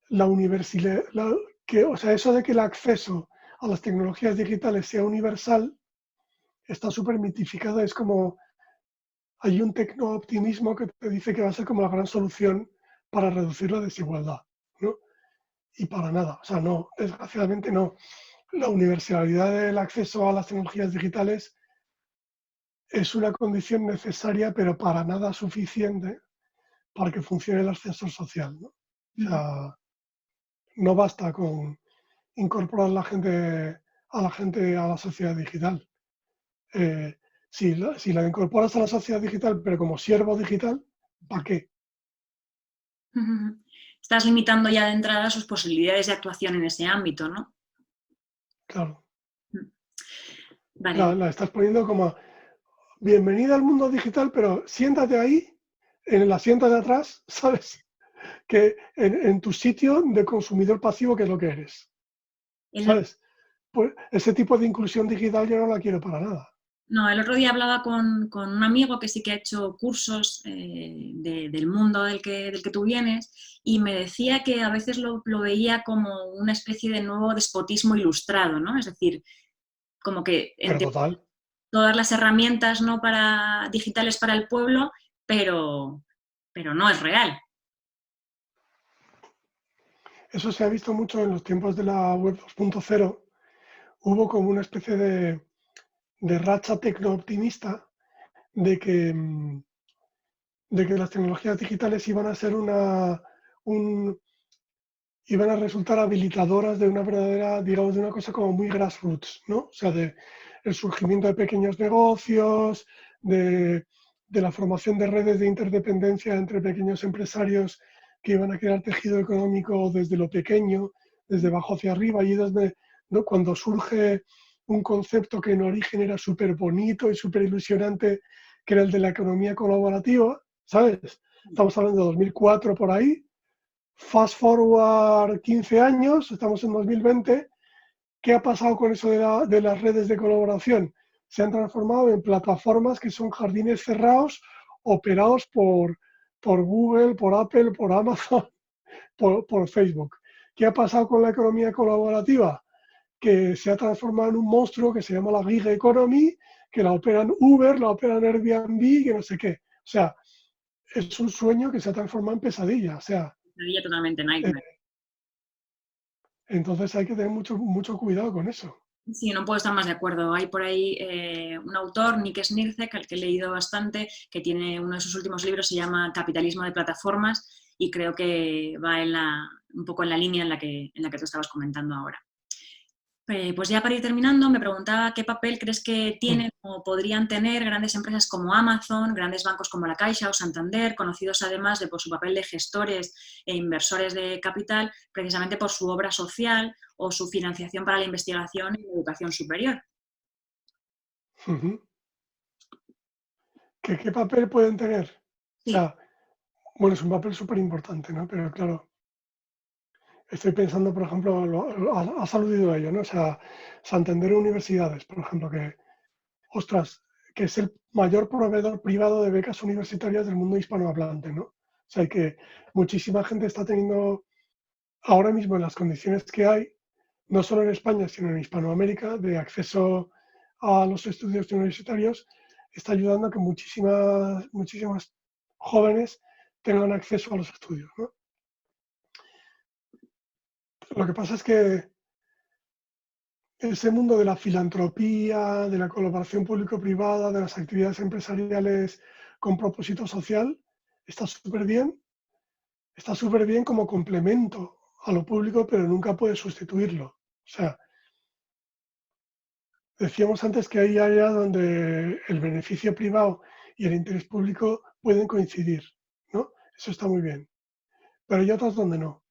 la universidad, o sea, eso de que el acceso a las tecnologías digitales sea universal, está súper mitificada. Es como, hay un tecno-optimismo que te dice que va a ser como la gran solución para reducir la desigualdad, ¿no? Y para nada, o sea, no, desgraciadamente no. La universalidad del acceso a las tecnologías digitales es una condición necesaria, pero para nada suficiente para que funcione el ascensor social, ¿no? O Ujú. sea, no basta con incorporar a la gente a la sociedad digital. Eh, si la incorporas a la sociedad digital, pero como siervo digital, ¿para qué? Ujú. Estás limitando ya de entrada sus posibilidades de actuación en ese ámbito, ¿no? Claro, Mm. Vale. la estás poniendo como bienvenida al mundo digital, pero siéntate ahí, en el asiento de atrás, ¿sabes? Que en tu sitio de consumidor pasivo, que es lo que eres, El, ¿sabes? Pues ese tipo de inclusión digital yo no la quiero para nada. no, el otro día hablaba con un amigo que sí que ha hecho cursos del mundo del que tú vienes y me decía que a veces lo veía como una especie de nuevo despotismo ilustrado, ¿no? Es decir, como que Pero entre total, todas las herramientas no para, digitales para el pueblo, pero, pero no es real. eso se ha visto mucho en los tiempos de la web 2.0. Hubo como una especie de racha tecno-optimista de que, de que las tecnologías digitales iban a ser un, iban a resultar habilitadoras de una verdadera, digamos, de una cosa como muy grassroots, ¿no? O sea, de el surgimiento de pequeños negocios, de la formación de redes de interdependencia entre pequeños empresarios que iban a crear tejido económico desde lo pequeño, desde abajo hacia arriba, y desde, ¿no? Cuando surge un concepto que en origen era súper bonito y súper ilusionante, que era el de la economía colaborativa, ¿sabes? Estamos hablando de 2004 por ahí. Fast forward 15 años, estamos en 2020. ¿Qué ha pasado con eso de las redes de colaboración? Se han transformado en plataformas que son jardines cerrados operados por Google, por Apple, por Amazon, por Facebook. ¿Qué ha pasado con la economía colaborativa? Que se ha transformado en un monstruo que se llama la gig economy, que la operan Uber, la operan Airbnb, que no sé qué. O sea, es un sueño que se ha transformado en pesadilla. O sea, Sería totalmente eh, nightmare. entonces hay que tener mucho, mucho cuidado con eso. Sí, no puedo estar más de acuerdo. Hay por ahí un autor, Nick Smircek, al que he leído bastante, que tiene uno de sus últimos libros, se llama Capitalismo de plataformas, y creo que va un poco en la línea en la que tú estabas comentando ahora. Pues ya para ir terminando, me preguntaba qué papel crees que Mm. tienen o podrían tener grandes empresas como Amazon, grandes bancos como La Caixa o Santander, conocidos además de por su papel de gestores e inversores de capital, precisamente por su obra social o su financiación para la investigación y la educación superior. Ujú. ¿Qué papel pueden tener? O Sí. sea, bueno, es un papel súper importante, ¿no? Pero claro, estoy pensando, por ejemplo, has aludido a ello, ¿no? O sea, Santander Universidades, por ejemplo, que, ostras, que es el mayor proveedor privado de becas universitarias del mundo hispanohablante, ¿no? O sea, que muchísima gente está teniendo ahora mismo en las condiciones que hay, no solo en España, sino en Hispanoamérica, de acceso a los estudios universitarios, está ayudando a que muchísimas jóvenes tengan acceso a los estudios, ¿no? Lo que pasa es que ese mundo de la filantropía, de la colaboración público-privada, de las actividades empresariales con propósito social, está está súper bien como complemento a lo público, pero nunca puede sustituirlo. O sea, decíamos antes que hay áreas donde el beneficio privado y el interés público pueden coincidir, ¿no? Eso está muy bien. Pero hay otras donde no.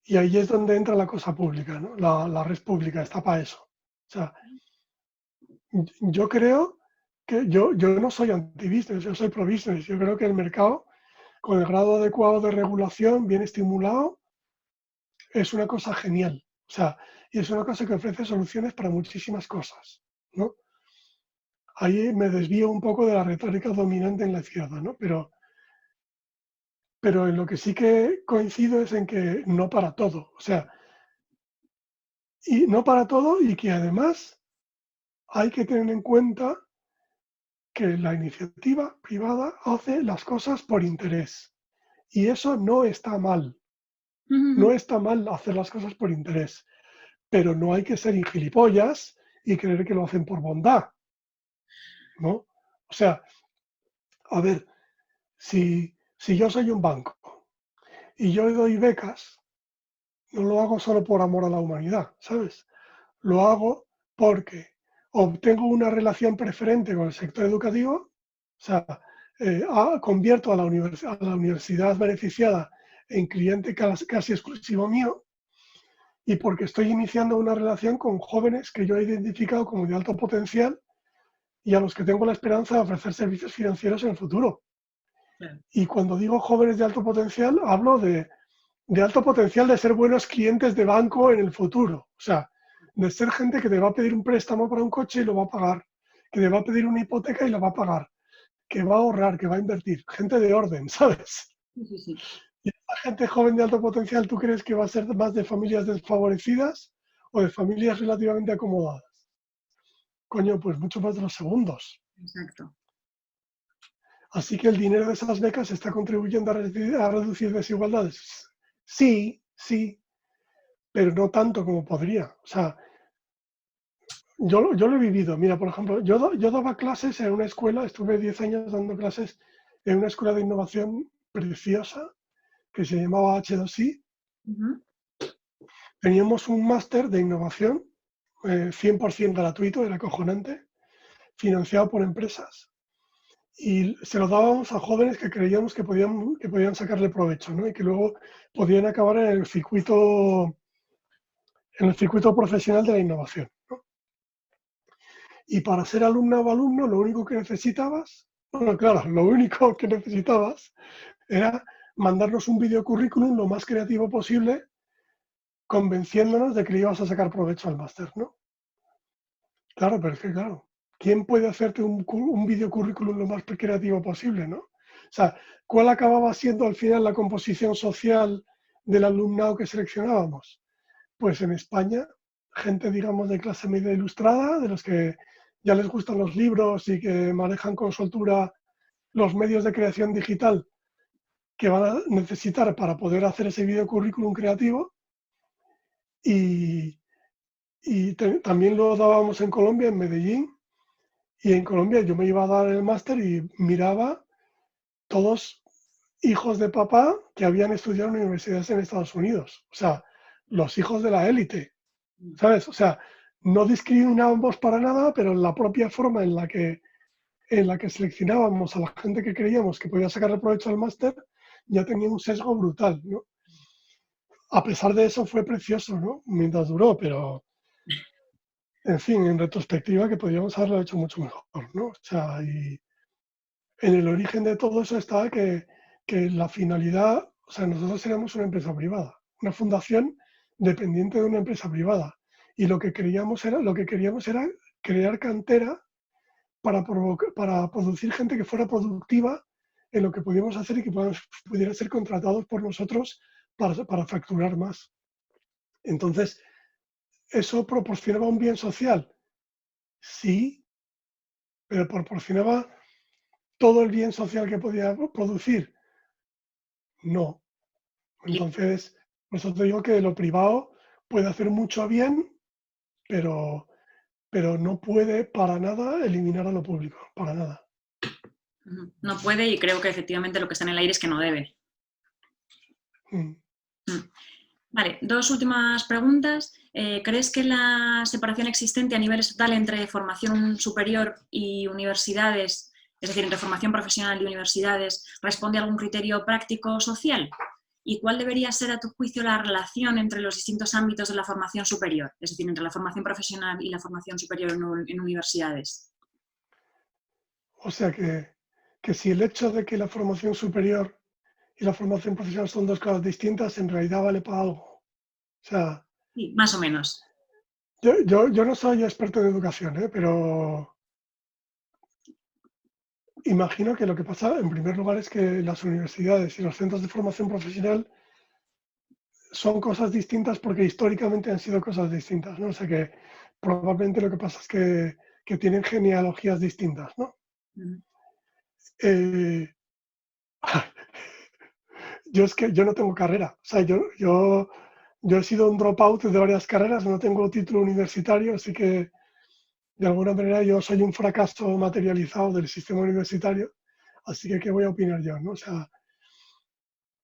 Y ahí es donde entra la cosa pública, ¿no? La red pública está para eso. O sea, yo creo que yo no soy anti-business, yo soy pro-business. Yo creo que el mercado, con el grado adecuado de regulación, bien estimulado, es una cosa genial. O sea, y es una cosa que ofrece soluciones para muchísimas cosas, ¿no? Ahí me desvío un poco de la retórica dominante en la izquierda, ¿no? Pero en lo que sí que coincido es en que no para todo. O sea, y no para todo y que además hay que tener en cuenta que la iniciativa privada hace las cosas por interés. Y eso no está mal. No está mal hacer las cosas por interés. Pero no hay que ser gilipollas y creer que lo hacen por bondad, ¿no? O sea, a ver, si yo soy un banco y yo doy becas, no lo hago solo por amor a la humanidad, ¿sabes? Lo hago porque obtengo una relación preferente con el sector educativo, o sea, convierto a a la universidad beneficiada en cliente casi exclusivo mío y porque estoy iniciando una relación con jóvenes que yo he identificado como de alto potencial y a los que tengo la esperanza de ofrecer servicios financieros en el futuro. Claro. Y cuando digo jóvenes de alto potencial, hablo de alto potencial de ser buenos clientes de banco en el futuro. O sea, de ser gente que te va a pedir un préstamo para un coche y lo va a pagar, que te va a pedir una hipoteca y lo va a pagar, que va a ahorrar, que va a invertir. Gente de orden, ¿sabes? Sí, sí, sí. Y esta gente joven de alto potencial, ¿tú crees que va a ser más de familias desfavorecidas o de familias relativamente acomodadas? Coño, pues mucho más de los segundos. Exacto. Así que el dinero de esas becas está contribuyendo a reducir desigualdades. Sí, sí, pero no tanto como podría. O sea, yo lo he vivido. Mira, por ejemplo, yo daba clases en una escuela, estuve 10 años dando clases en una escuela de innovación preciosa que se llamaba H2I. Ujú. Teníamos un máster de innovación 100% gratuito, era acojonante, financiado por empresas. Y se lo dábamos a jóvenes que creíamos que podían sacarle provecho, ¿no? Y que luego podían acabar en el circuito profesional de la innovación, ¿no? Y para ser alumna o alumno, lo único que necesitabas, bueno, claro, lo único que necesitabas era mandarnos un videocurrículum lo más creativo posible, convenciéndonos de que le ibas a sacar provecho al máster, ¿no? Claro, pero es que, claro, ¿quién puede hacerte un videocurrículum lo más creativo posible, no? O sea, ¿cuál acababa siendo al final la composición social del alumnado que seleccionábamos? Pues en España, gente, digamos, de clase media ilustrada, de los que ya les gustan los libros y que manejan con soltura los medios de creación digital que van a necesitar para poder hacer ese videocurrículum creativo y, y también lo dábamos en Colombia, en Medellín, y en Colombia yo me iba a dar el máster y miraba todos hijos de papá que habían estudiado en universidades en Estados Unidos, o sea, los hijos de la élite, ¿sabes? O sea, no discriminábamos para nada, pero la propia forma en la que seleccionábamos a la gente que creíamos que podía sacarle provecho al máster ya tenía un sesgo brutal, ¿no? A pesar de eso fue precioso, ¿no? Mientras duró, pero en fin, en retrospectiva que podríamos haberlo hecho mucho mejor, ¿no? O sea, y en el origen de todo eso estaba que la finalidad, o sea, nosotros éramos una empresa privada, una fundación dependiente de una empresa privada. Y lo que queríamos era crear cantera para producir gente que fuera productiva en lo que podíamos hacer y que pudieran ser contratados por nosotros para facturar más. Entonces, ¿eso proporcionaba un bien social? Sí, pero proporcionaba todo el bien social que podía producir. No. Entonces, por eso te digo que lo privado puede hacer mucho bien, pero, pero no puede para nada eliminar a lo público, para nada. No puede, y creo que efectivamente lo que está en el aire es que no debe. Mm. Vale, dos últimas preguntas. ¿Crees que la separación existente a nivel estatal entre formación superior y universidades, es decir, entre formación profesional y universidades, responde a algún criterio práctico o social? ¿Y cuál debería ser, a tu juicio, la relación entre los distintos ámbitos de la formación superior, es decir, entre la formación profesional y la formación superior en universidades? O sea que si el hecho de que la formación superior y la formación profesional son dos cosas distintas, en realidad vale para algo. O sea, Sí, más o menos. yo no soy experto en educación, pero imagino que lo que pasa, en primer lugar, es que las universidades y los centros de formación profesional son cosas distintas porque históricamente han sido cosas distintas, ¿no? O sea que probablemente lo que pasa es que tienen genealogías distintas, ¿no? Eh, yo es que yo no tengo carrera, o sea, yo he sido un dropout de varias carreras, no tengo título universitario, así que de alguna manera yo soy un fracaso materializado del sistema universitario, así que ¿qué voy a opinar yo, no? O sea,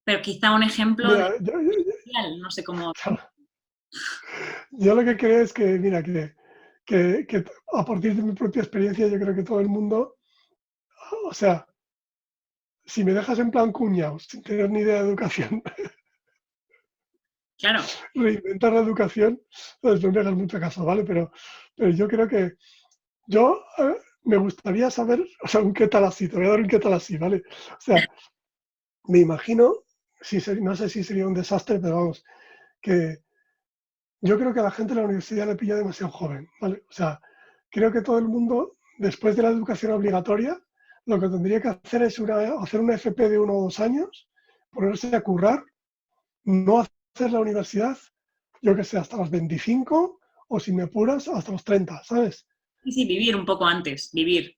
Pero quizá un ejemplo de mira, social, no sé cómo. yo lo que creo es que, mira, que a partir de mi propia experiencia yo creo que todo el mundo, o sea, si me dejas en plan cuñado, sin tener ni idea de educación, Claro, reinventar la educación, pues no me hagas mucho caso, ¿vale? Pero yo creo que yo me gustaría saber, o sea, un qué tal así, te voy a dar un qué tal así, ¿vale? O sea, me imagino, no sé si sería un desastre, pero vamos, que yo creo que a la gente de la universidad le pilla demasiado joven, ¿vale? O sea, creo que todo el mundo, después de la educación obligatoria, lo que tendría que hacer es hacer una FP de 1 o 2 años, ponerse a currar, no hacer la universidad, yo que sé, hasta los 25 o si me apuras, hasta los 30, ¿sabes? sí, sí, vivir un poco antes, vivir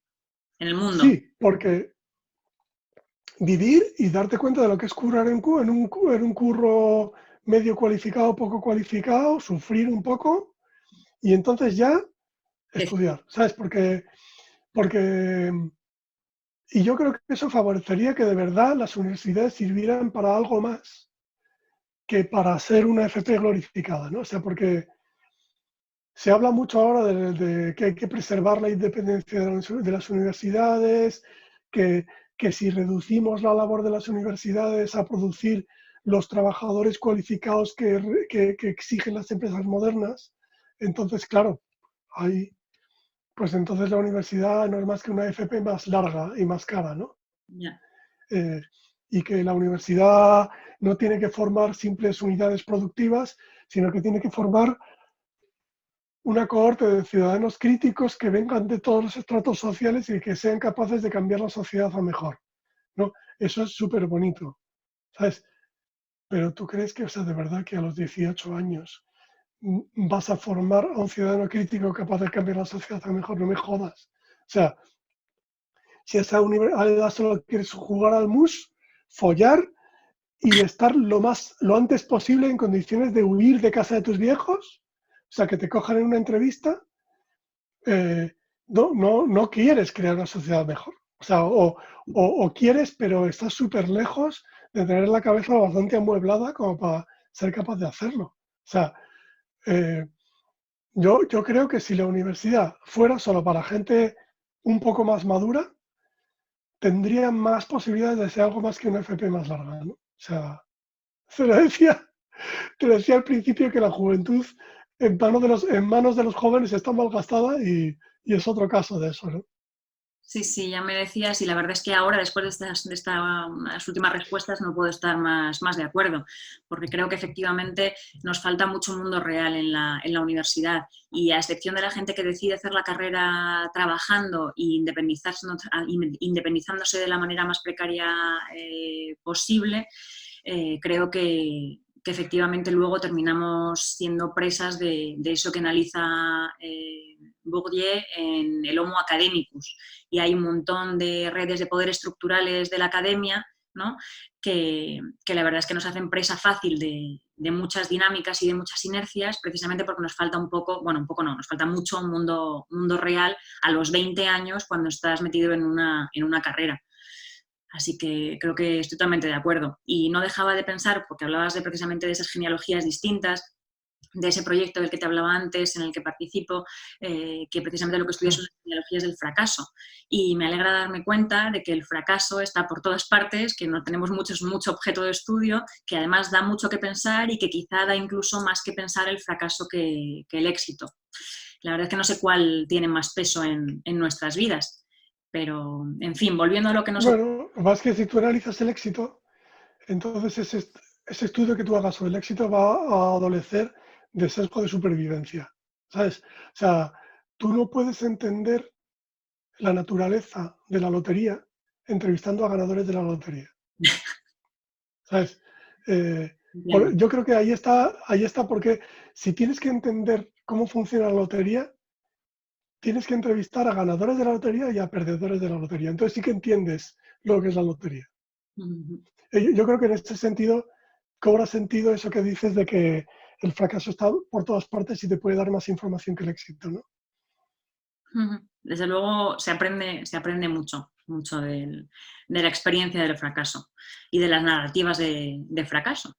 en el mundo. Sí, porque vivir y darte cuenta de lo que es currar en un curro medio cualificado, poco cualificado, sufrir un poco y entonces ya estudiar, ¿sabes? Porque y yo creo que eso favorecería que de verdad las universidades sirvieran para algo más que para ser una FP glorificada, ¿no? O sea, porque se habla mucho ahora de que hay que preservar la independencia de las universidades, que, que si reducimos la labor de las universidades a producir los trabajadores cualificados que exigen las empresas modernas, entonces, claro, pues entonces la universidad no es más que una FP más larga y más cara, ¿no? Ya. Eh, y que la universidad no tiene que formar simples unidades productivas, sino que tiene que formar una cohorte de ciudadanos críticos que vengan de todos los estratos sociales y que sean capaces de cambiar la sociedad a mejor, ¿no? Eso es súper bonito, ¿sabes? Pero tú crees que, o sea, de verdad que a los 18 años vas a formar a un ciudadano crítico capaz de cambiar la sociedad a mejor, no me jodas. O sea, si a esa edad solo quieres jugar al mus, follar y estar lo antes posible en condiciones de huir de casa de tus viejos, sea, que te cojan en una entrevista, no quieres crear una sociedad mejor. O sea, o quieres, pero estás súper lejos de tener la cabeza bastante amueblada como para ser capaz de hacerlo. O sea, eh, yo creo que si la universidad fuera solo para gente un poco más madura, tendría más posibilidades de ser algo más que una FP más larga, ¿no? O sea, se lo decía, te decía al principio que la juventud en manos de los jóvenes está malgastada y es otro caso de eso, ¿no? Sí, sí, ya me decías, y la verdad es que ahora, después de estas últimas respuestas, no puedo estar más de acuerdo, porque creo que efectivamente nos falta mucho mundo real en la universidad, y a excepción de la gente que decide hacer la carrera trabajando e independizándose de la manera más precaria posible, creo que efectivamente luego terminamos siendo presas de eso que analiza Bourdieu en el Homo Academicus. Y hay un montón de redes de poder estructurales de la academia, ¿no? que la verdad es que nos hacen presa fácil de muchas dinámicas y de muchas inercias, precisamente porque nos falta un poco, bueno, un poco no, nos falta mucho un mundo real a los 20 años cuando estás metido en una carrera. Así que creo que estoy totalmente de acuerdo. Y no dejaba de pensar, porque hablabas precisamente de esas genealogías distintas, de ese proyecto del que te hablaba antes, en el que participo, que precisamente lo que estudio son las genealogías del fracaso. Y me alegra darme cuenta de que el fracaso está por todas partes, que no tenemos mucho objeto de estudio, que además da mucho que pensar y que quizá da incluso más que pensar el fracaso que el éxito. La verdad es que no sé cuál tiene más peso en nuestras vidas. Pero, en fin, volviendo a lo que nos... Bueno, lo que pasa es que si tú analizas el éxito, entonces ese estudio que tú hagas sobre el éxito va a adolecer de sesgo de supervivencia, ¿sabes? O sea, tú no puedes entender la naturaleza de la lotería entrevistando a ganadores de la lotería, ¿sabes? Eh, Entiendo. yo creo que ahí está porque si tienes que entender cómo funciona la lotería, tienes que entrevistar a ganadores de la lotería y a perdedores de la lotería. Entonces sí que entiendes lo que es la lotería. Ujú. Yo creo que en este sentido cobra sentido eso que dices de que el fracaso está por todas partes y te puede dar más información que el éxito, ¿no? Desde luego se aprende mucho de la experiencia del fracaso y de las narrativas de fracaso.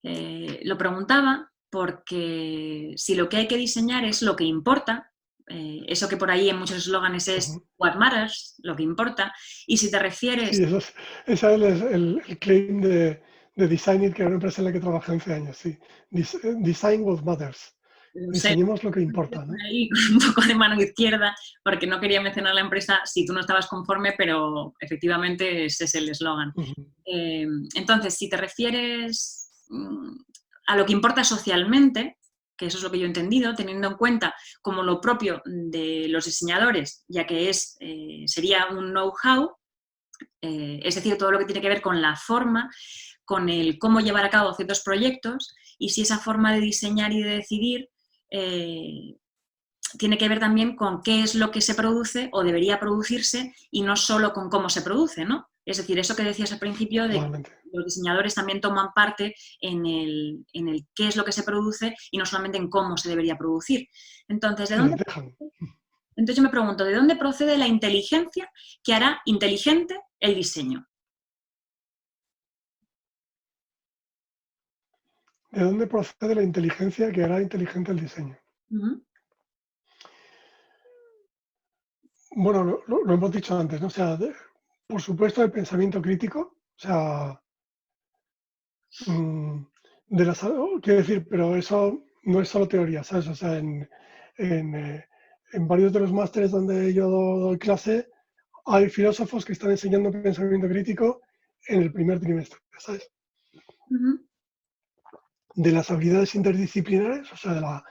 Lo preguntaba porque si lo que hay que diseñar es lo que importa, eso que por ahí en muchos eslóganes es Ujú. what matters, lo que importa, y si te refieres... Sí, ese es el claim de Design It, que era una empresa en la que trabajé 11 años, sí. Design what matters. No sé, Diseñemos lo que importa, ¿no? ahí con un poco de mano izquierda, porque no quería mencionar la empresa si tú no estabas conforme, pero efectivamente ese es el eslogan. Ujú. Eh, entonces, si te refieres a lo que importa socialmente, que eso es lo que yo he entendido, teniendo en cuenta como lo propio de los diseñadores, ya que sería un know-how, es decir, todo lo que tiene que ver con la forma, con el cómo llevar a cabo ciertos proyectos, y si esa forma de diseñar y de decidir eh, tiene que ver también con qué es lo que se produce o debería producirse y no solo con cómo se produce, ¿no? Es decir, eso que decías al principio de que Totalmente. los diseñadores también toman parte en el qué es lo que se produce y no solamente en cómo se debería producir. Entonces, ¿de Y les dónde? dejan. Entonces yo me pregunto, ¿de dónde procede la inteligencia que hará inteligente el diseño? ¿De dónde procede la inteligencia que hará inteligente el diseño? Ujú. Bueno, lo hemos dicho antes, ¿no? O sea, por supuesto, el pensamiento crítico, o sea, mm, quiero decir, pero eso no es solo teoría, ¿sabes? O sea, en, eh, en varios de los másteres donde yo doy clase, hay filósofos que están enseñando pensamiento crítico en el primer trimestre, ¿sabes? Ujú. De las habilidades interdisciplinares, o sea,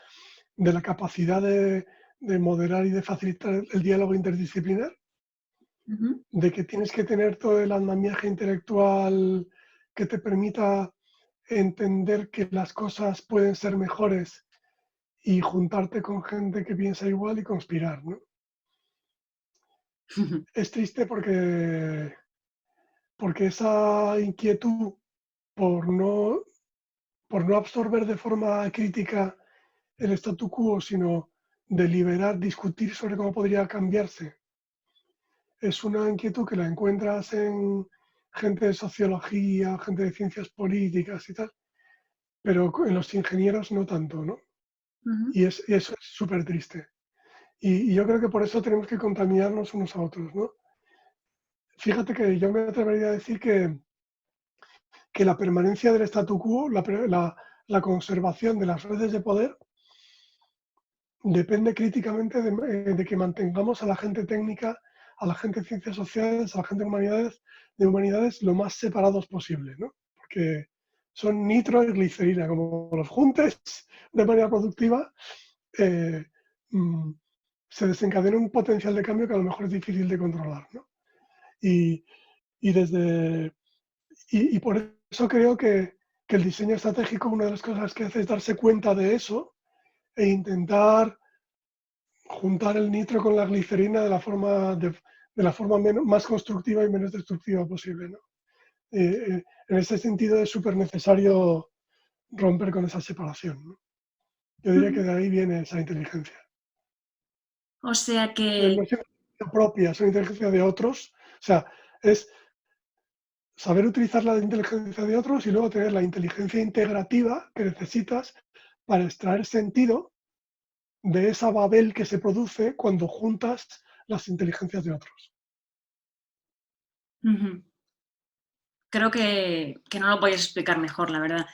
de la capacidad de moderar y de facilitar el diálogo interdisciplinar, Ujú. de que tienes que tener todo el andamiaje intelectual que te permita entender que las cosas pueden ser mejores y juntarte con gente que piensa igual y conspirar, ¿no? Es triste porque esa inquietud por no, por no absorber de forma crítica el statu quo, sino deliberar, discutir sobre cómo podría cambiarse, es una inquietud que la encuentras en gente de sociología, gente de ciencias políticas y tal, pero en los ingenieros no tanto, ¿no? Ujú. Y eso es súper triste. Y yo creo que por eso tenemos que contaminarnos unos a otros, ¿no? Fíjate que yo me atrevería a decir que la permanencia del statu quo, la conservación de las redes de poder, depende críticamente de que mantengamos a la gente técnica, a la gente de ciencias sociales, a la gente de humanidades lo más separados posible, ¿no? Porque son nitro y glicerina, como los juntes de manera productiva, eh, mm, se desencadena un potencial de cambio que a lo mejor es difícil de controlar, ¿no? Y, y desde y por eso creo que el diseño estratégico, una de las cosas que hace es darse cuenta de eso e intentar juntar el nitro con la glicerina de la forma más constructiva y menos destructiva posible, ¿no? En ese sentido es súper necesario romper con esa separación, ¿no? Yo diría que Ujú. de ahí viene esa inteligencia. O sea No que, es inteligencia propia, es una inteligencia de otros. O sea, es saber utilizar la inteligencia de otros y luego tener la inteligencia integrativa que necesitas para extraer sentido de esa Babel que se produce cuando juntas las inteligencias de otros. ujú, creo que no lo podéis explicar mejor, la verdad.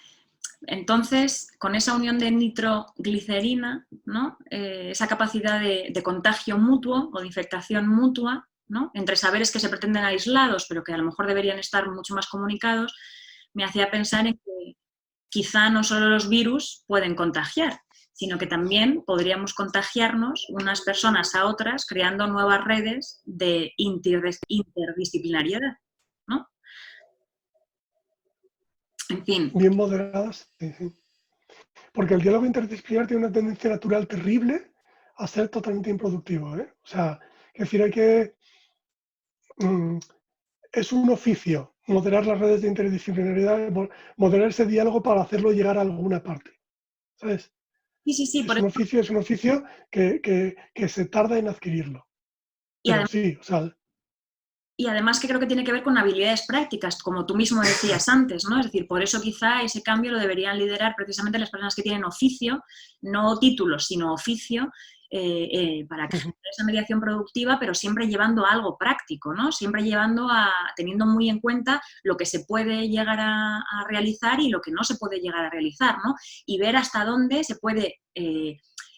Entonces, con esa unión de nitroglicerina, ¿no? Esa capacidad de contagio mutuo o de infectación mutua, ¿no? Entre saberes que se pretenden aislados, pero que a lo mejor deberían estar mucho más comunicados, me hacía pensar en que quizá no solo los virus pueden contagiar, sino que también podríamos contagiarnos unas personas a otras creando nuevas redes de interdisciplinariedad, ¿no? En fin. Bien moderadas, sí, sí. Porque el diálogo interdisciplinar tiene una tendencia natural terrible a ser totalmente improductivo, ¿eh? O sea, es decir, mm, es un oficio moderar las redes de interdisciplinariedad, moderar ese diálogo para hacerlo llegar a alguna parte, ¿sabes? Sí, sí, sí, por eso. Es un oficio que se tarda en adquirirlo. Y Pero además sí, o sea, Y además que creo que tiene que ver con habilidades prácticas, como tú mismo decías antes, ¿no? Es decir, por eso quizá ese cambio lo deberían liderar precisamente las personas que tienen oficio, no títulos, sino oficio, para generar esa mediación productiva, pero siempre llevando a algo práctico, ¿no? Siempre teniendo muy en cuenta lo que se puede llegar a realizar y lo que no se puede llegar a realizar, ¿no? Y ver hasta dónde se puede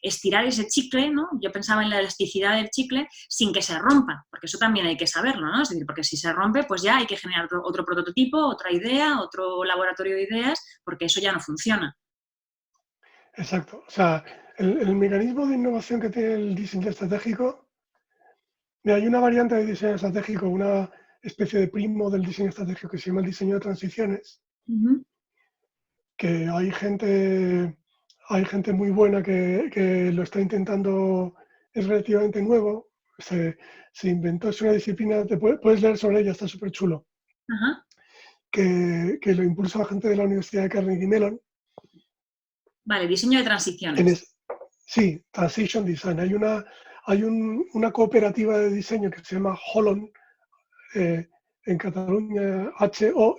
estirar ese chicle, ¿no? Yo pensaba en la elasticidad del chicle sin que se rompa, porque eso también hay que saberlo, ¿no? Es decir, porque si se rompe, pues ya hay que generar otro prototipo, otra idea, otro laboratorio de ideas, porque eso ya no funciona. exacto. O sea, el mecanismo de innovación que tiene el diseño estratégico, mira, hay una variante de diseño estratégico, una especie de primo del diseño estratégico que se llama el diseño de transiciones, Ujú. que hay gente muy buena que lo está intentando, es relativamente nuevo, se inventó, es una disciplina, puedes leer sobre ella, está súper chulo, Ajá. que lo impulsa la gente de la Universidad de Carnegie Mellon. Vale, diseño de En transiciones. es- sí, Transition Design. Una cooperativa de diseño que se llama Holon, eh, en Cataluña, HOLON,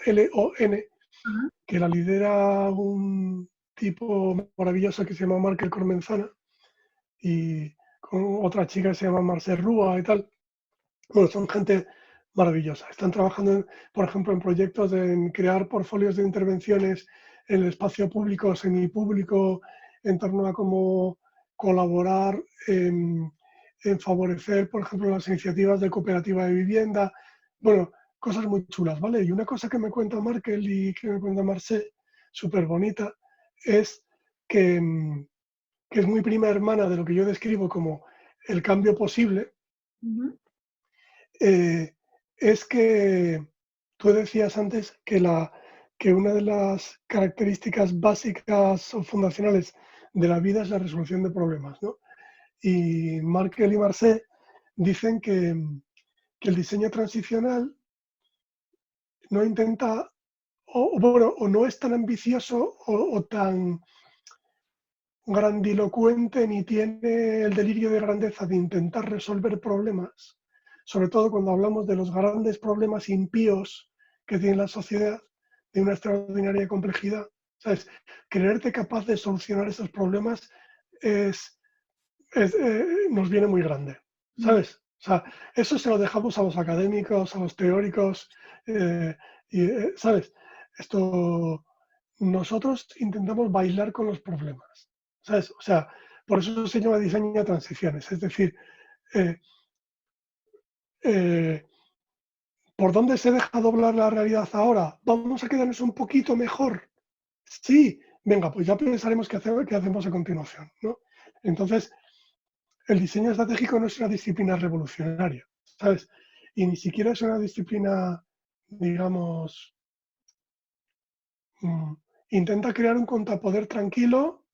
Ajá. que la lidera un tipo maravilloso que se llama Markel Cormenzana y con otra chica que se llama Marcel Rúa y tal. Bueno, son gente maravillosa. Están trabajando, por ejemplo, en proyectos en crear portfolios de intervenciones en el espacio público, semipúblico, en torno a cómo colaborar en favorecer, por ejemplo, las iniciativas de cooperativa de vivienda. Bueno, cosas muy chulas, ¿vale? Y una cosa que me cuenta Markel y que me cuenta Marcel, súper bonita, es que, que es muy prima hermana de lo que yo describo como el cambio posible. Ujú. eh, es que tú decías antes que una de las características básicas o fundacionales de la vida es la resolución de problemas, ¿no? Y Markel y Marcet dicen que el diseño transicional no intenta, bueno, o no es tan ambicioso o tan grandilocuente ni tiene el delirio de grandeza de intentar resolver problemas, sobre todo cuando hablamos de los grandes problemas impíos que tiene la sociedad, de una extraordinaria complejidad. ¿Sabes? Creerte capaz de solucionar esos problemas nos viene muy grande, ¿sabes? O sea, eso se lo dejamos a los académicos, a los teóricos, ¿sabes? Nosotros intentamos bailar con los problemas, ¿sabes? O sea, por eso se llama diseño de transiciones, es decir, eh, eh, ¿por dónde se deja doblar la realidad ahora? ¿Vamos a quedarnos un poquito mejor? Sí, venga, pues ya pensaremos qué hacemos a continuación, ¿no? Entonces, el diseño estratégico no es una disciplina revolucionaria, ¿sabes? Y ni siquiera es una disciplina, digamos, intenta crear un contrapoder tranquilo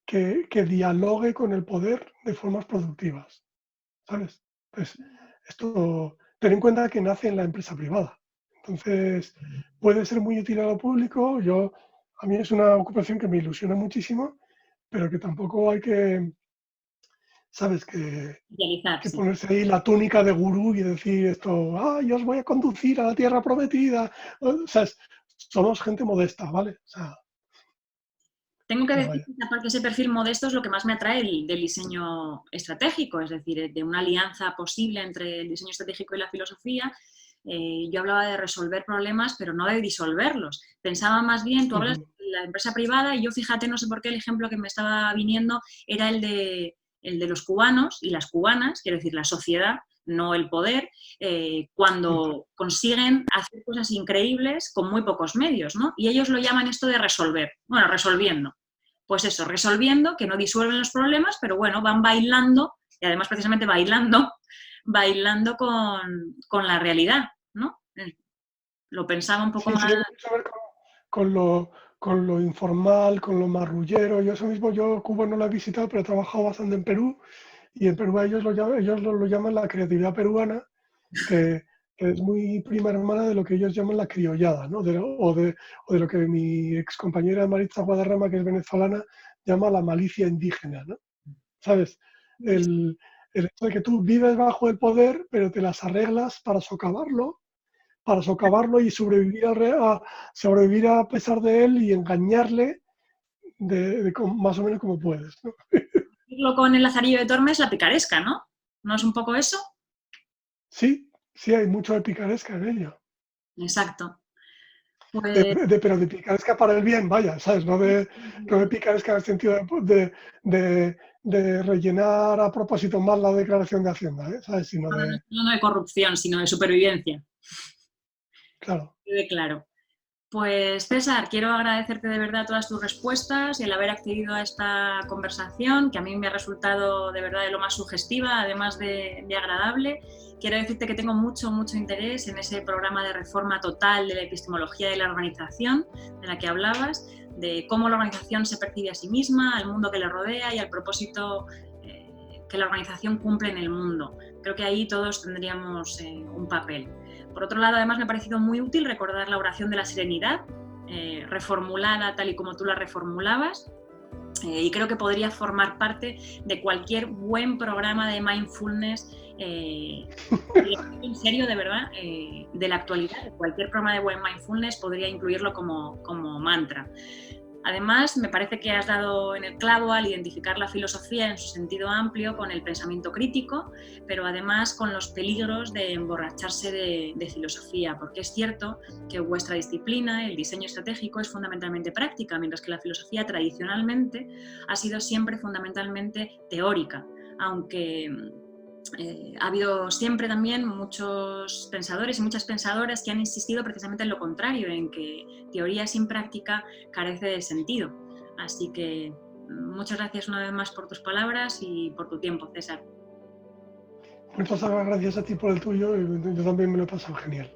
que dialogue con el poder de formas productivas, ¿sabes? Pues ten en cuenta que nace en la empresa privada. Entonces, puede ser muy útil a lo público. A mí es una ocupación que me ilusiona muchísimo, pero que tampoco hay que, ¿sabes? Que Idealizarse. ponerse ahí la túnica de gurú y decir esto, yo os voy a conducir a la tierra prometida. O sea, somos gente modesta, ¿vale? O sea, Tengo que pero decir vaya. que ese perfil modesto es lo que más me atrae del diseño estratégico, es decir, de una alianza posible entre el diseño estratégico y la filosofía. Yo hablaba de resolver problemas, pero no de disolverlos. Pensaba más bien, tú hablas de la empresa privada y yo, fíjate, no sé por qué el ejemplo que me estaba viniendo era el de los cubanos y las cubanas, quiero decir, la sociedad, no el poder, cuando consiguen hacer cosas increíbles con muy pocos medios, ¿no? Y ellos lo llaman esto de resolver, bueno, resolviendo. Pues eso, resolviendo, que no disuelven los problemas, pero bueno, van bailando, y además precisamente bailando con la realidad, ¿no? Lo pensaba un poco Sí, más. tiene mucho que ver con lo informal, con lo marrullero. Yo eso mismo, Cuba no lo he visitado, pero he trabajado bastante en Perú, y en Perú ellos lo llaman la creatividad peruana, que es muy prima hermana de lo que ellos llaman la criollada, ¿no? O de lo que mi excompañera Maritza Guadarrama, que es venezolana, llama la malicia indígena, ¿no? ¿Sabes? El hecho de que tú vives bajo el poder, pero te las arreglas para socavarlo y sobrevivir a pesar de él y engañarle más o menos como puedes, ¿no? Decirlo con el Lazarillo de Tormes, la picaresca, ¿no? ¿No es un poco eso? Sí, sí, hay mucho de picaresca en ello. Exacto. Pues Pero de picaresca para el bien, vaya, ¿sabes? No de picaresca en el sentido de rellenar a propósito mal la declaración de Hacienda, ¿sabes? Sino de, no de corrupción, sino de supervivencia. claro. Quede claro. Pues César, quiero agradecerte de verdad todas tus respuestas y el haber accedido a esta conversación, que a mí me ha resultado de verdad de lo más sugestiva, además de agradable. Quiero decirte que tengo mucho interés en ese programa de reforma total de la epistemología de la organización, de la que hablabas, de cómo la organización se percibe a sí misma, al mundo que le rodea y al propósito que la organización cumple en el mundo. Creo que ahí todos tendríamos un papel. Por otro lado, además me ha parecido muy útil recordar la oración de la serenidad, reformulada tal y como tú la reformulabas, y creo que podría formar parte de cualquier buen programa de mindfulness, en serio, de verdad, de la actualidad. Cualquier programa de buen mindfulness podría incluirlo como mantra. Además, me parece que has dado en el clavo al identificar la filosofía en su sentido amplio con el pensamiento crítico, pero además con los peligros de emborracharse de filosofía, porque es cierto que vuestra disciplina, el diseño estratégico, es fundamentalmente práctica, mientras que la filosofía tradicionalmente ha sido siempre fundamentalmente teórica, aunque ha habido siempre también muchos pensadores y muchas pensadoras que han insistido precisamente en lo contrario, en que teoría sin práctica carece de sentido. Así que muchas gracias una vez más por tus palabras y por tu tiempo, César. Muchas gracias a ti por el tuyo, y yo también me lo he pasado genial.